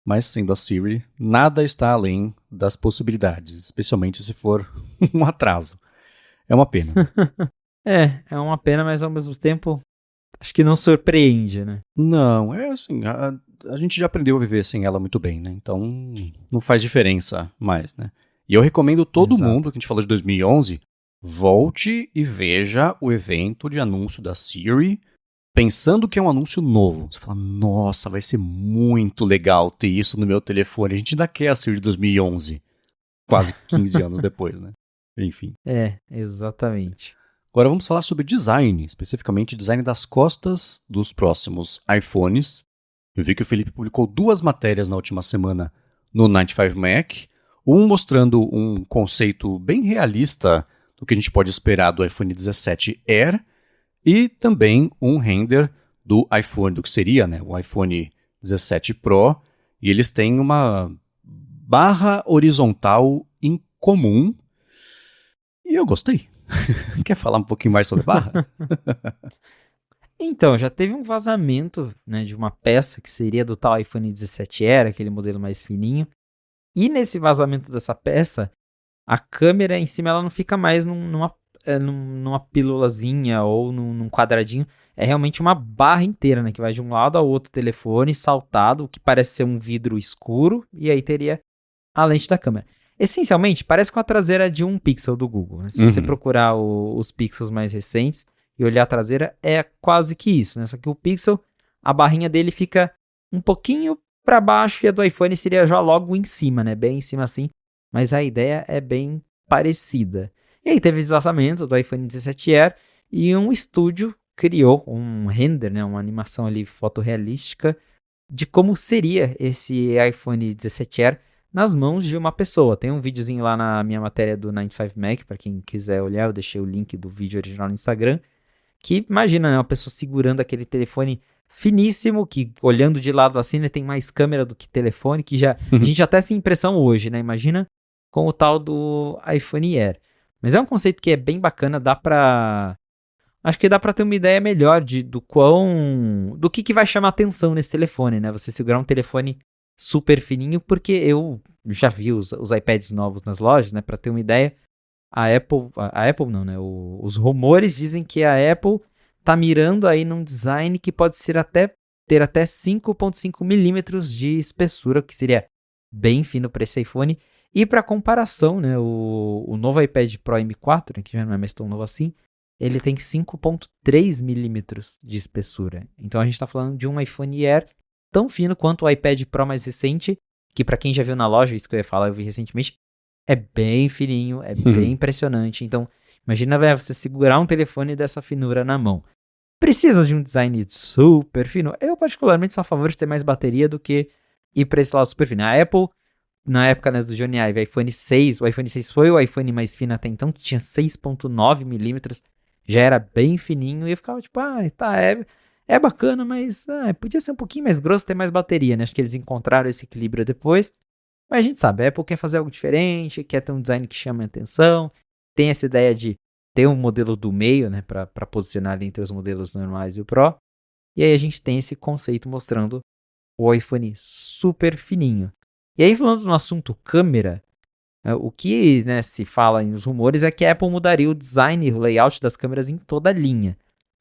Mas sendo a Siri, nada está além das possibilidades, especialmente se for um atraso. É uma pena. É uma pena, mas ao mesmo tempo, acho que não surpreende, né? Não, é assim, a gente já aprendeu a viver sem ela muito bem, né? Então, não faz diferença mais, né? E eu recomendo todo Exato. mundo, que a gente falou de 2011, volte e veja o evento de anúncio da Siri, pensando que é um anúncio novo. Você fala, nossa, vai ser muito legal ter isso no meu telefone. A gente ainda quer a Siri de 2011, quase 15 anos depois, né? Enfim. Exatamente. Agora vamos falar sobre design, especificamente design das costas dos próximos iPhones. Eu vi que o Felipe publicou 2 matérias na última semana no 95Mac, um mostrando um conceito bem realista do que a gente pode esperar do iPhone 17 Air, e também um render do iPhone, do que seria, né, o iPhone 17 Pro, e eles têm uma barra horizontal incomum, e eu gostei. Quer falar um pouquinho mais sobre barra? Então, já teve um vazamento, né, de uma peça que seria do tal iPhone 17R, aquele modelo mais fininho. E nesse vazamento dessa peça, a câmera em cima ela não fica mais numa pílulazinha ou num quadradinho. É realmente uma barra inteira, né, que vai de um lado ao outro telefone, saltado, o que parece ser um vidro escuro, e aí teria a lente da câmera. Essencialmente, parece com a traseira de um Pixel do Google, né? Se você procurar os Pixels mais recentes e olhar a traseira, é quase que isso, né? Só que o Pixel, a barrinha dele fica um pouquinho para baixo e a do iPhone seria já logo em cima, né? Bem em cima assim, mas a ideia é bem parecida. E aí teve esse vazamento do iPhone 17R e um estúdio criou um render, né? Uma animação ali fotorrealística de como seria esse iPhone 17R nas mãos de uma pessoa. Tem um videozinho lá na minha matéria do 95Mac, para quem quiser olhar, eu deixei o link do vídeo original no Instagram, que imagina, né, uma pessoa segurando aquele telefone finíssimo, que olhando de lado assim, né, tem mais câmera do que telefone, que já a gente já tem essa impressão hoje, né? Imagina com o tal do iPhone Air. Mas é um conceito que é bem bacana, acho que dá pra ter uma ideia melhor do que vai chamar atenção nesse telefone, né? Você segurar um telefone super fininho, porque eu já vi os iPads novos nas lojas, né? Pra ter uma ideia, a Apple não, né? Os rumores dizem que a Apple tá mirando aí num design que pode ser ter até 5,5 milímetros de espessura, que seria bem fino para esse iPhone. E para comparação, né? O novo iPad Pro M4, né, que já não é mais tão novo assim, ele tem 5,3 milímetros de espessura. Então a gente está falando de um iPhone Air tão fino quanto o iPad Pro mais recente, que para quem já viu na loja, isso que eu ia falar, eu vi recentemente, é bem fininho, é bem impressionante. Então, imagina você segurar um telefone dessa finura na mão. Precisa de um design super fino? Eu particularmente sou a favor de ter mais bateria do que ir para esse lado super fino. A Apple, na época, né, do Johnny Ive, iPhone 6, o iPhone 6 foi o iPhone mais fino até então, que tinha 6,9 milímetros, já era bem fininho, e eu ficava tipo, é bacana, mas podia ser um pouquinho mais grosso, ter mais bateria, né? Acho que eles encontraram esse equilíbrio depois. Mas a gente sabe, a Apple quer fazer algo diferente, quer ter um design que chame a atenção, tem essa ideia de ter um modelo do meio, né, para posicionar ali entre os modelos normais e o Pro. E aí a gente tem esse conceito mostrando o iPhone super fininho. E aí falando no assunto câmera, o que, né, se fala nos rumores é que a Apple mudaria o design e o layout das câmeras em toda a linha.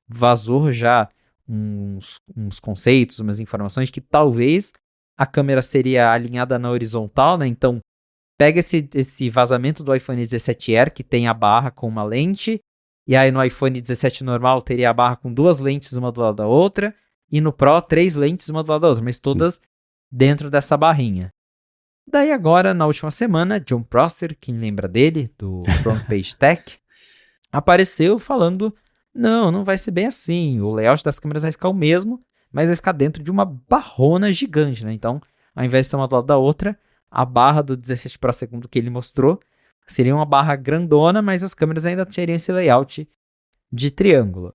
Vazou já uns conceitos, umas informações que talvez a câmera seria alinhada na horizontal, né? Então, pega esse vazamento do iPhone 17R, que tem a barra com uma lente, E aí no iPhone 17 normal teria a barra com 2 lentes uma do lado da outra, e no Pro 3 lentes uma do lado da outra, mas todas dentro dessa barrinha. Daí agora, na última semana, Jon Prosser, quem lembra dele, do Front Page Tech, apareceu falando, não vai ser bem assim, o layout das câmeras vai ficar o mesmo, mas vai ficar dentro de uma barrona gigante, né? Então, ao invés de ser uma do lado da outra, a barra do 17 Pro segundo que ele mostrou seria uma barra grandona, mas as câmeras ainda teriam esse layout de triângulo.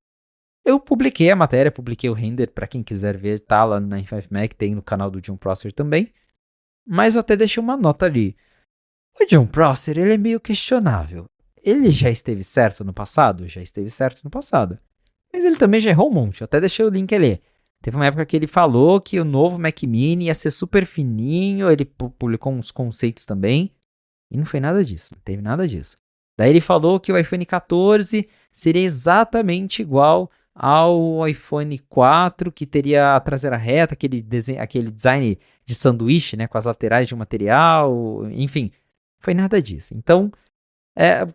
Eu publiquei a matéria, publiquei o render, para quem quiser ver, tá lá no 95Mac, tem no canal do Jon Prosser também. Mas eu até deixei uma nota ali. O Jon Prosser, ele é meio questionável. Ele já esteve certo no passado? Já esteve certo no passado. Mas ele também já errou um monte. Eu até deixei o link ali. Teve uma época que ele falou que o novo Mac Mini ia ser super fininho. Ele publicou uns conceitos também. E não foi nada disso. Não teve nada disso. Daí ele falou que o iPhone 14 seria exatamente igual ao iPhone 4, que teria a traseira reta, aquele design de sanduíche, né, com as laterais de um material, enfim, foi nada disso. Então,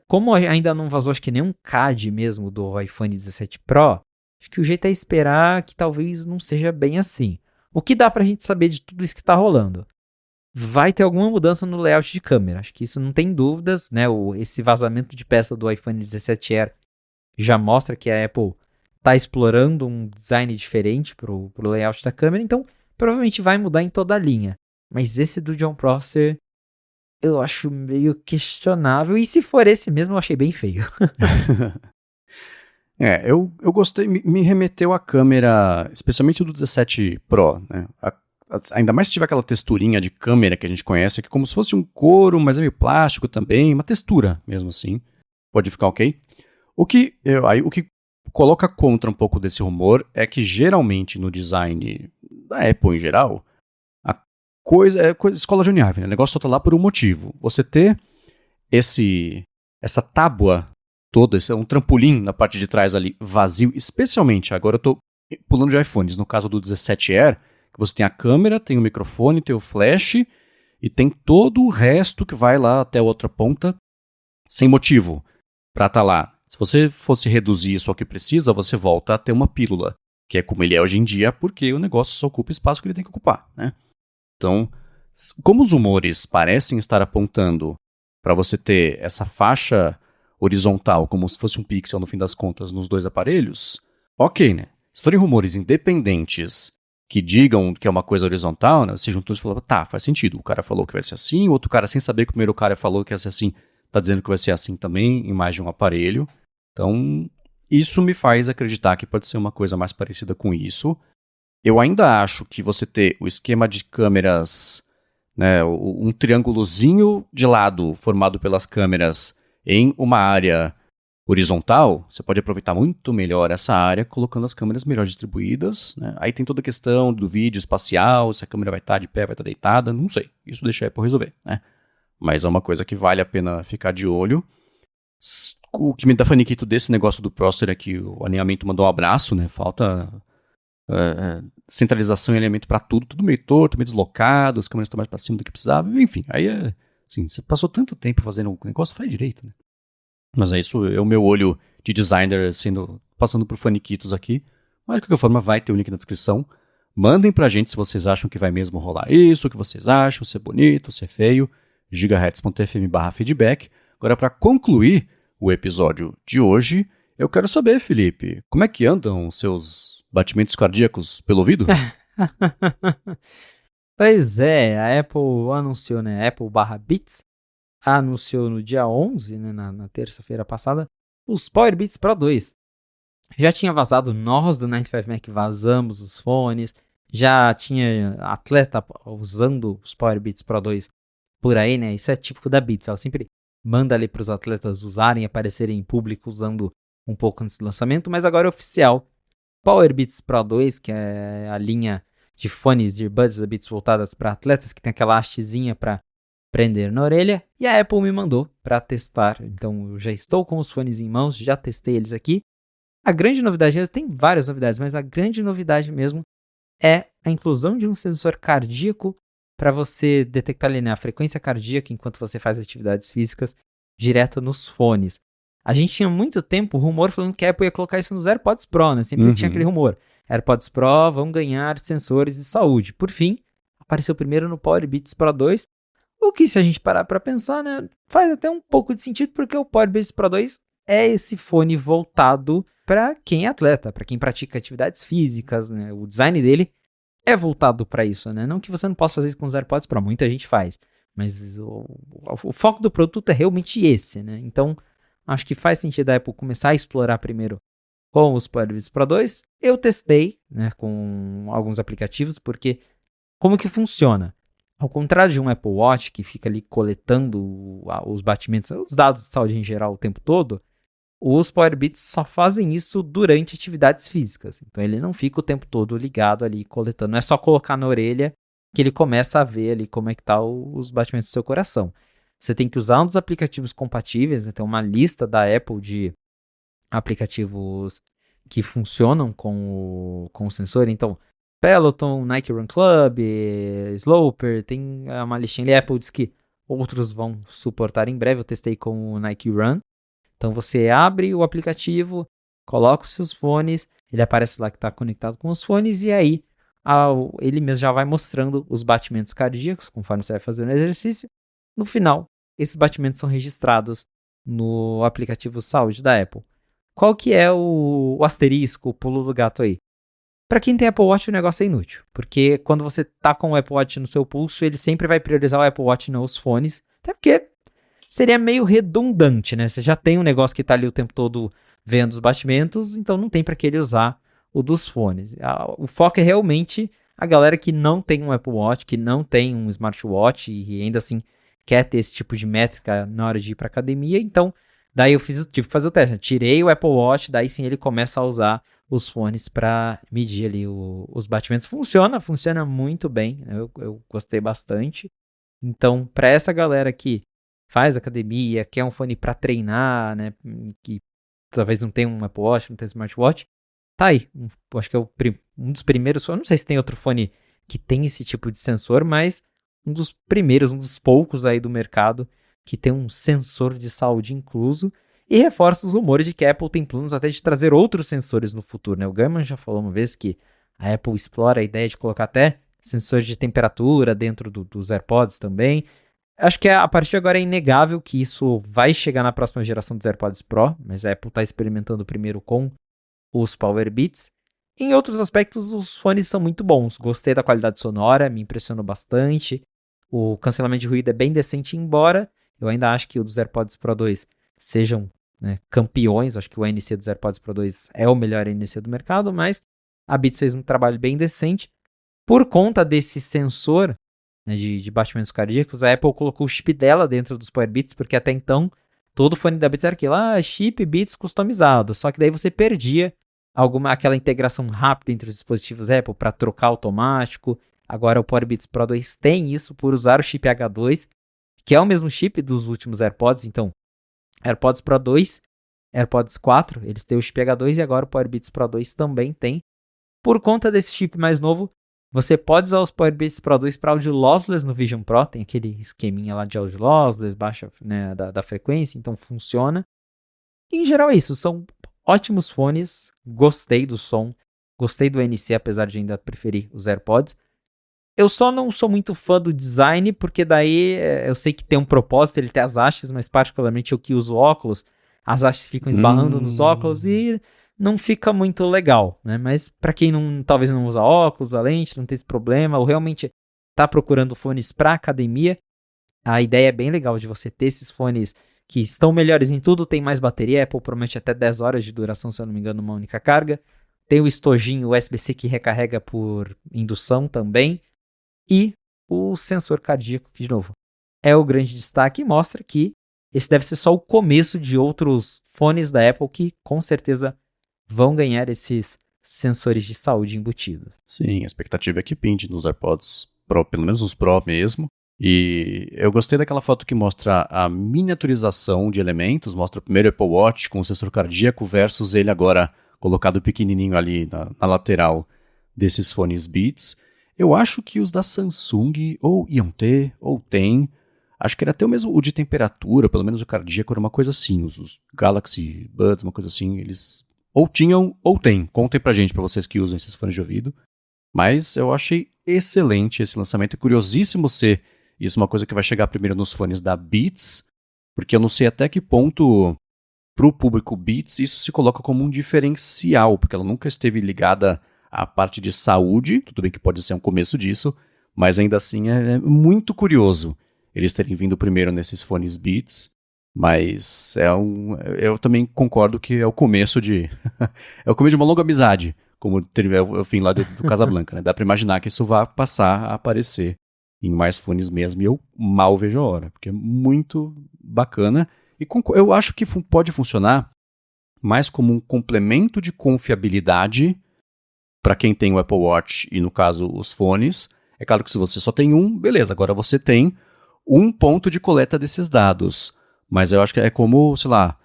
como ainda não vazou, acho que nem um CAD mesmo do iPhone 17 Pro, acho que o jeito é esperar que talvez não seja bem assim. O que dá pra gente saber de tudo isso que tá rolando? Vai ter alguma mudança no layout de câmera, acho que isso não tem dúvidas, né, esse vazamento de peça do iPhone 17R já mostra que a Apple está explorando um design diferente pro layout da câmera, então provavelmente vai mudar em toda a linha. Mas esse do Jon Prosser eu acho meio questionável, e se for esse mesmo eu achei bem feio. Eu gostei, me remeteu a câmera, especialmente do 17 Pro, né? Ainda mais se tiver aquela texturinha de câmera que a gente conhece, que é como se fosse um couro, mas é meio plástico também, uma textura mesmo assim. Pode ficar ok. O que coloca contra um pouco desse rumor é que geralmente no design da Apple em geral, a coisa é escola de Uniave, né? O negócio só tá lá por um motivo. Você ter essa tábua toda, esse é um trampolim na parte de trás ali vazio, especialmente, agora eu tô pulando de iPhones, no caso do 17R, que você tem a câmera, tem o microfone, tem o flash e tem todo o resto que vai lá até a outra ponta sem motivo para estar lá. Se você fosse reduzir isso ao que precisa, você volta a ter uma pílula, que é como ele é hoje em dia, porque o negócio só ocupa o espaço que ele tem que ocupar, né? Então, como os rumores parecem estar apontando para você ter essa faixa horizontal, como se fosse um pixel no fim das contas nos dois aparelhos, ok, né? Se forem rumores independentes que digam que é uma coisa horizontal, né? Você juntou e falou, tá, faz sentido. O cara falou que vai ser assim, o outro cara sem saber que o primeiro cara falou que ia ser assim, tá dizendo que vai ser assim também, em mais de um aparelho. Então, isso me faz acreditar que pode ser uma coisa mais parecida com isso. Eu ainda acho que você ter o esquema de câmeras, né, um triângulozinho de lado formado pelas câmeras em uma área horizontal, você pode aproveitar muito melhor essa área colocando as câmeras melhor distribuídas, né? Aí tem toda a questão do vídeo espacial, se a câmera vai estar de pé, vai estar deitada, não sei. Isso deixa a Apple resolver, né? Mas é uma coisa que vale a pena ficar de olho. O que me dá faniquito desse negócio do Prosser é que o alinhamento mandou um abraço, né? Falta centralização e alinhamento para tudo meio torto, meio deslocado, as câmeras estão mais para cima do que precisava, enfim, aí assim, você passou tanto tempo fazendo um negócio, faz direito, né? Mas isso é o meu olho de designer passando por faniquitos aqui, mas de qualquer forma vai ter o link na descrição. Mandem pra gente se vocês acham que vai mesmo rolar isso, o que vocês acham, se é bonito, se é feio, gigahertz.fm/feedback. Agora, para concluir o episódio de hoje, eu quero saber, Felipe, como é que andam seus batimentos cardíacos pelo ouvido? Pois é, a Apple anunciou, né, Apple/Beats, anunciou no dia 11, né, na terça-feira passada, os Powerbeats Pro 2. Já tinha vazado, nós do 95Mac vazamos os fones, já tinha atleta usando os Powerbeats Pro 2 por aí, né? Isso é típico da Beats, ela sempre manda ali para os atletas usarem, aparecerem em público usando um pouco antes do lançamento, mas agora é oficial. Powerbeats Pro 2, que é a linha de fones, de earbuds da Beats voltadas para atletas, que tem aquela hastezinha para prender na orelha, e a Apple me mandou para testar. Então eu já estou com os fones em mãos, já testei eles aqui. A grande novidade, tem várias novidades, mas a grande novidade mesmo é a inclusão de um sensor cardíaco para você detectar ali, né, a frequência cardíaca enquanto você faz atividades físicas direto nos fones. A gente tinha muito tempo rumor falando que a Apple ia colocar isso nos AirPods Pro, né? Sempre tinha aquele rumor. AirPods Pro vão ganhar sensores de saúde. Por fim, apareceu primeiro no Powerbeats Pro 2, o que, se a gente parar para pensar, né, faz até um pouco de sentido, porque o Powerbeats Pro 2 é esse fone voltado para quem é atleta, para quem pratica atividades físicas, né? O design dele é voltado para isso, né? Não que você não possa fazer isso com os AirPods Pro, muita gente faz, mas o foco do produto é realmente esse, né? Então, acho que faz sentido a Apple começar a explorar primeiro com os Powerbeats Pro 2. Eu testei, né, com alguns aplicativos, porque como que funciona? Ao contrário de um Apple Watch que fica ali coletando os batimentos, os dados de saúde em geral o tempo todo, os Powerbeats só fazem isso durante atividades físicas. Então ele não fica o tempo todo ligado ali coletando. Não é só colocar na orelha que ele começa a ver ali como é que tá os batimentos do seu coração. Você tem que usar um dos aplicativos compatíveis, né? Tem uma lista da Apple de aplicativos que funcionam com o sensor. Então, Peloton, Nike Run Club, Sloper, tem uma listinha ali. A Apple diz que outros vão suportar em breve. Eu testei com o Nike Run. Então você abre o aplicativo, coloca os seus fones, ele aparece lá que está conectado com os fones e aí ele mesmo já vai mostrando os batimentos cardíacos conforme você vai fazendo o exercício. No final, esses batimentos são registrados no aplicativo Saúde da Apple. Qual que é o asterisco, o pulo do gato aí? Para quem tem Apple Watch, o negócio é inútil, porque quando você tá com o Apple Watch no seu pulso, ele sempre vai priorizar o Apple Watch nos fones, até porque seria meio redundante, né? Você já tem um negócio que tá ali o tempo todo vendo os batimentos, então não tem para que ele usar o dos fones. O foco é realmente a galera que não tem um Apple Watch, que não tem um smartwatch e ainda assim quer ter esse tipo de métrica na hora de ir para academia. Então, daí eu tive que fazer o teste, né? Tirei o Apple Watch, daí sim ele começa a usar os fones para medir ali os batimentos. Funciona muito bem, eu gostei bastante. Então, para essa galera que faz academia, quer um fone para treinar, né, que talvez não tenha um Apple Watch, não tenha um smartwatch, tá aí. Acho que é um dos primeiros, eu não sei se tem outro fone que tem esse tipo de sensor, mas um dos primeiros, um dos poucos aí do mercado que tem um sensor de saúde incluso. E reforça os rumores de que a Apple tem planos até de trazer outros sensores no futuro, né? O Gaiman já falou uma vez que a Apple explora a ideia de colocar até sensores de temperatura dentro dos AirPods também. Acho que a partir de agora é inegável que isso vai chegar na próxima geração dos AirPods Pro, mas a Apple está experimentando primeiro com os Powerbeats. Em outros aspectos, os fones são muito bons. Gostei da qualidade sonora, me impressionou bastante. O cancelamento de ruído é bem decente, embora eu ainda acho que o dos AirPods Pro 2 sejam, né, campeões. Acho que o ANC dos AirPods Pro 2 é o melhor ANC do mercado, mas a Beats fez um trabalho bem decente. Por conta desse sensor, né, de batimentos cardíacos, a Apple colocou o chip dela dentro dos Powerbeats, porque até então todo fone da Beats era aquilo, chip Beats customizado, só que daí você perdia aquela integração rápida entre os dispositivos Apple para trocar automático. Agora o Powerbeats Pro 2 tem isso por usar o chip H2, que é o mesmo chip dos últimos AirPods. Então, AirPods Pro 2, AirPods 4, eles têm o chip H2 e agora o Powerbeats Pro 2 também tem. Por conta desse chip mais novo, você pode usar os Powerbeats Pro 2 para áudio lossless no Vision Pro, tem aquele esqueminha lá de áudio lossless, baixa, né, da frequência, então funciona. E, em geral é isso, são ótimos fones, gostei do som, gostei do ANC, apesar de ainda preferir os AirPods. Eu só não sou muito fã do design, porque daí eu sei que tem um propósito ele ter as hastes, mas particularmente eu que uso óculos, as hastes ficam esbarrando nos óculos e não fica muito legal, né? Mas para quem talvez não usa óculos, a lente, não tem esse problema, ou realmente tá procurando fones para academia, a ideia é bem legal de você ter esses fones que estão melhores em tudo, tem mais bateria, a Apple promete até 10 horas de duração, se eu não me engano, numa única carga. Tem o estojinho USB-C que recarrega por indução também. E o sensor cardíaco, que de novo é o grande destaque e mostra que esse deve ser só o começo de outros fones da Apple que com certeza vão ganhar esses sensores de saúde embutidos. Sim, a expectativa é que pinte nos AirPods Pro, pelo menos os Pro mesmo. E eu gostei daquela foto que mostra a miniaturização de elementos, mostra o primeiro Apple Watch com o sensor cardíaco versus ele agora colocado pequenininho ali na lateral desses fones Beats. Eu acho que os da Samsung ou iam ter, ou tem, Acho que era até o mesmo o de temperatura, pelo menos o cardíaco era uma coisa assim. Os Galaxy Buds, uma coisa assim, eles ou tinham ou têm. Contem pra gente, pra vocês que usam esses fones de ouvido. Mas eu achei excelente esse lançamento. É curiosíssimo ser isso uma coisa que vai chegar primeiro nos fones da Beats, porque eu não sei até que ponto, pro público Beats, isso se coloca como um diferencial, porque ela nunca esteve ligada à parte de saúde, tudo bem que pode ser um começo disso, mas ainda assim é muito curioso eles terem vindo primeiro nesses fones Beats, mas eu também concordo que é o começo de é o começo de uma longa amizade, como é o fim lá do Casablanca, né? Dá pra imaginar que isso vai passar a aparecer em mais fones mesmo, e eu mal vejo a hora, porque é muito bacana, e eu acho que pode funcionar mais como um complemento de confiabilidade para quem tem o Apple Watch e, no caso, os fones. É claro que se você só tem um, beleza, agora você tem um ponto de coleta desses dados. Mas eu acho que é como, sei lá,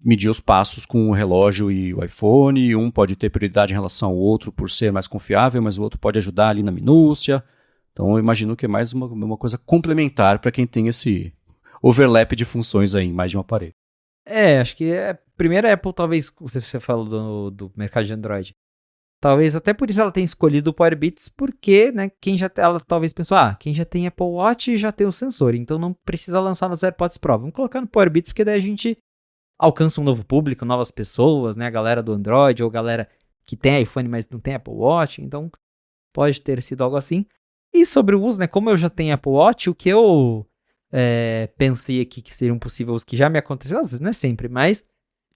medir os passos com o relógio e o iPhone. E um pode ter prioridade em relação ao outro por ser mais confiável, mas o outro pode ajudar ali na minúcia. Então eu imagino que é mais uma coisa complementar para quem tem esse overlap de funções aí em mais de um aparelho. Acho que primeiro a Apple, talvez, você falou do mercado de Android. Talvez até por isso ela tenha escolhido o Power Beats, porque, né, ela talvez pensou, quem já tem Apple Watch já tem o sensor, então não precisa lançar nos AirPods Pro. Vamos colocar no Power Beats, porque daí a gente alcança um novo público, novas pessoas, né, a galera do Android, ou galera que tem iPhone, mas não tem Apple Watch, então pode ter sido algo assim. E sobre o uso, né, como eu já tenho Apple Watch, o que eu pensei aqui que seriam possíveis, que já me aconteceu, às vezes não é sempre, mas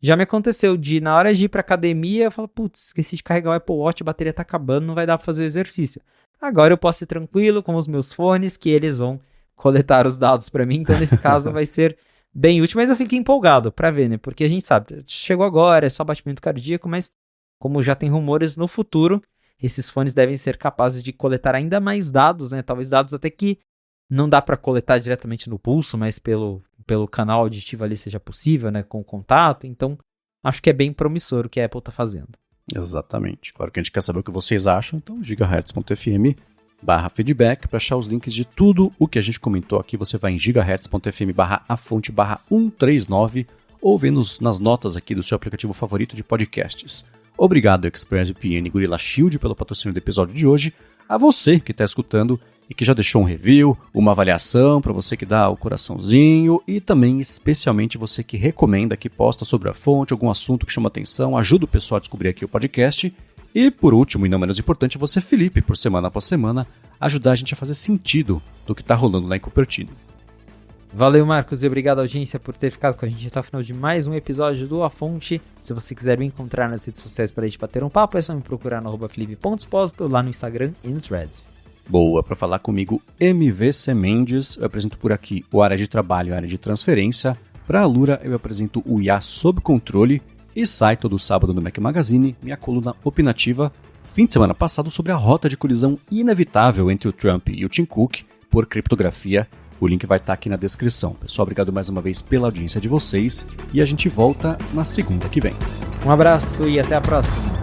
já me aconteceu de, na hora de ir pra academia, eu falo, putz, esqueci de carregar o Apple Watch, a bateria tá acabando, não vai dar pra fazer o exercício. Agora eu posso ir tranquilo com os meus fones, que eles vão coletar os dados pra mim, então nesse caso vai ser bem útil, mas eu fiquei empolgado pra ver, né, porque a gente sabe, chegou agora, é só batimento cardíaco, mas como já tem rumores no futuro, esses fones devem ser capazes de coletar ainda mais dados, né, talvez dados até que não dá pra coletar diretamente no pulso, mas pelo canal auditivo ali seja possível, né, com o contato. Então, acho que é bem promissor o que a Apple está fazendo. Exatamente. Claro que a gente quer saber o que vocês acham, então gigahertz.fm/feedback para achar os links de tudo o que a gente comentou aqui. Você vai em gigahertz.fm/afonte/139 ou vê nas notas aqui do seu aplicativo favorito de podcasts. Obrigado, ExpressVPN e Gorilla Shield, pelo patrocínio do episódio de hoje. A você que está escutando e que já deixou um review, uma avaliação, para você que dá o coraçãozinho e também especialmente você que recomenda, que posta sobre a fonte, algum assunto que chama atenção, ajuda o pessoal a descobrir aqui o podcast. E por último, e não menos importante, você, Felipe, por semana após semana, ajudar a gente a fazer sentido do que está rolando lá em Cupertino. Valeu, Marcos, e obrigado, audiência, por ter ficado com a gente até o final de mais um episódio do A Fonte. Se você quiser me encontrar nas redes sociais para a gente bater um papo, é só me procurar no @felipe.exposito lá no Instagram e no Threads. Boa, para falar comigo, MVC Mendes. Eu apresento por aqui o Área de Trabalho e a Área de Transferência. Para a Alura, eu apresento o IA Sob Controle e sai todo sábado no Mac Magazine, minha coluna opinativa, fim de semana passado, sobre a rota de colisão inevitável entre o Trump e o Tim Cook por criptografia. O link vai estar aqui na descrição. Pessoal, obrigado mais uma vez pela audiência de vocês e a gente volta na segunda que vem. Um abraço e até a próxima.